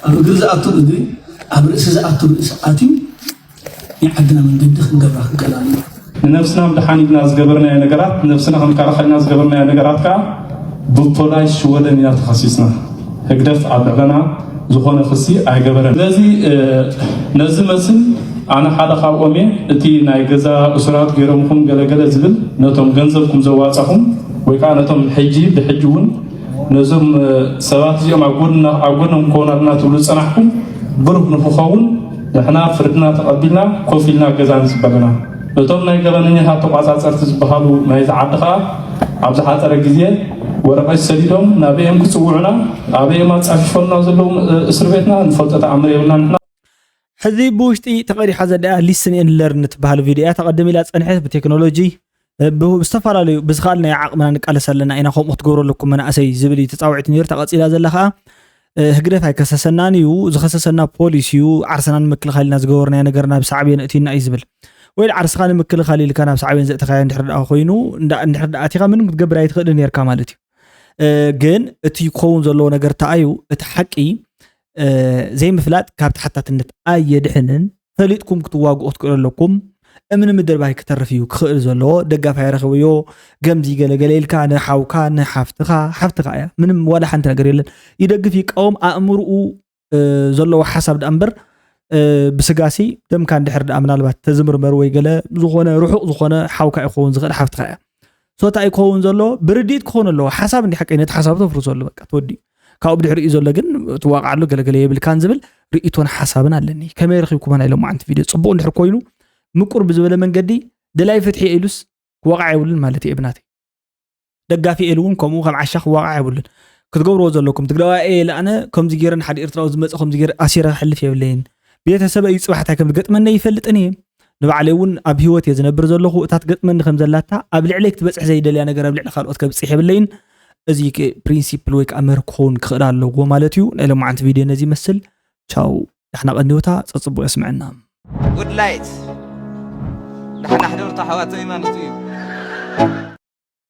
أجرز أكتب إجري أبرز أكتب آتيو يعدنا من جدي خنجرا كلامي نفسنا مدحاني ناس قبرنا يا نجارات نفسنا خم كارخ ناس قبرنا يا نجارات كا بطلاش ولا نيات تخصصنا هقدر أبلغنا زخانة خصي أعجبنا لذي نزل مثل أنا حدا خاومي تي نايجزا أسرات غيرهم جل زبل نتوم جنزبكم زواتهم وكانتهم حجي بحجون نزم سوات يوم عقولنا مكوننا تولد صنعكم برب نفخون نحنا فردنا تقبلنا كوفيلنا جزان سبقنا نتوم نايجبنا هاتو عزاز أرتز بحالو ما يتعدها عبد حاتر الجزية ورقة سديدهم نبيهم كسوعنا أبيهم أتصفون نازلهم سربتنا نفوت عمرينا حذي بوشتي تقري حزد لسن إن لرنت بهالفيديو تقدم إلى أنحيث بالتكنولوجي باستفار عليه بزخالنا عقمنا نقال سلنا أنا خو متجور لكم من أسي زبلي تطاوعت نير تقص إلى زلها هجرف هاي كسسنانيو زخسسنا بوليسيو عرسنا مكل خلينا زجورنا نجرنا بسعبين أتينا أيزبل وين عرس خالي مكل خلي اللي كان بسعبين زي تخيل نحرد أخوينو نحرد أتيغا من متقبل رايت خد نير كمالتي جن تيكون زلوا نجار تأيو تحكي زي مفلات كابت حتى تنت أي دحنن فليتكم كتواجو أذكر لكم أمن مدر باي كترفيو كخير زلوا دقة في رخويو جمزي جليل كان حاو كان حفتها يا من ولا حنت نجريل يدق فيك أوم أمرو زلوا حسب الأمر بسجاسي دم كان دحر أمنا لبعض تزمر مروي جلا زخونة روح زخونة حاو كأخون زغر حفتها صوت أيكون زلوا برديت كون الله حسب إني حكينا حسب تفرز الله بقى تودي كأو بدي رئيس الله جن توقع له جل بالكان زبل رئيتون حسابنا لني كما يرخيكم أنا لو ما عند فيديو صبون حركوينو مقرب زبل من جدي دلاي فتحي إلوس وقع يولن مالتي ابناتي دقا في إلون كم وخم عشاق وقع يولن كنت قبل وزل لكم تقولوا إيه لا أنا كم زجيرن حد إرتراو زمت أخم زجير أسيرة حل في ولين بيتها سبب يصبح تاكل قط من يفلت أني نبعليون أبيوت يزنبر زلخو تاتقط من خمس زلاتا قبل عليك تبصح زي دلي أنا قرب لي خالوت كبصيح بالليل أزيك برينسيبل ويك أمر كون خلال لو مالتيو إلى ما عند فيديو نزي مسل تشاو إحنا قنيوتا تصبوا اسمعنا good light نحن حضرت حواتي ما نطيب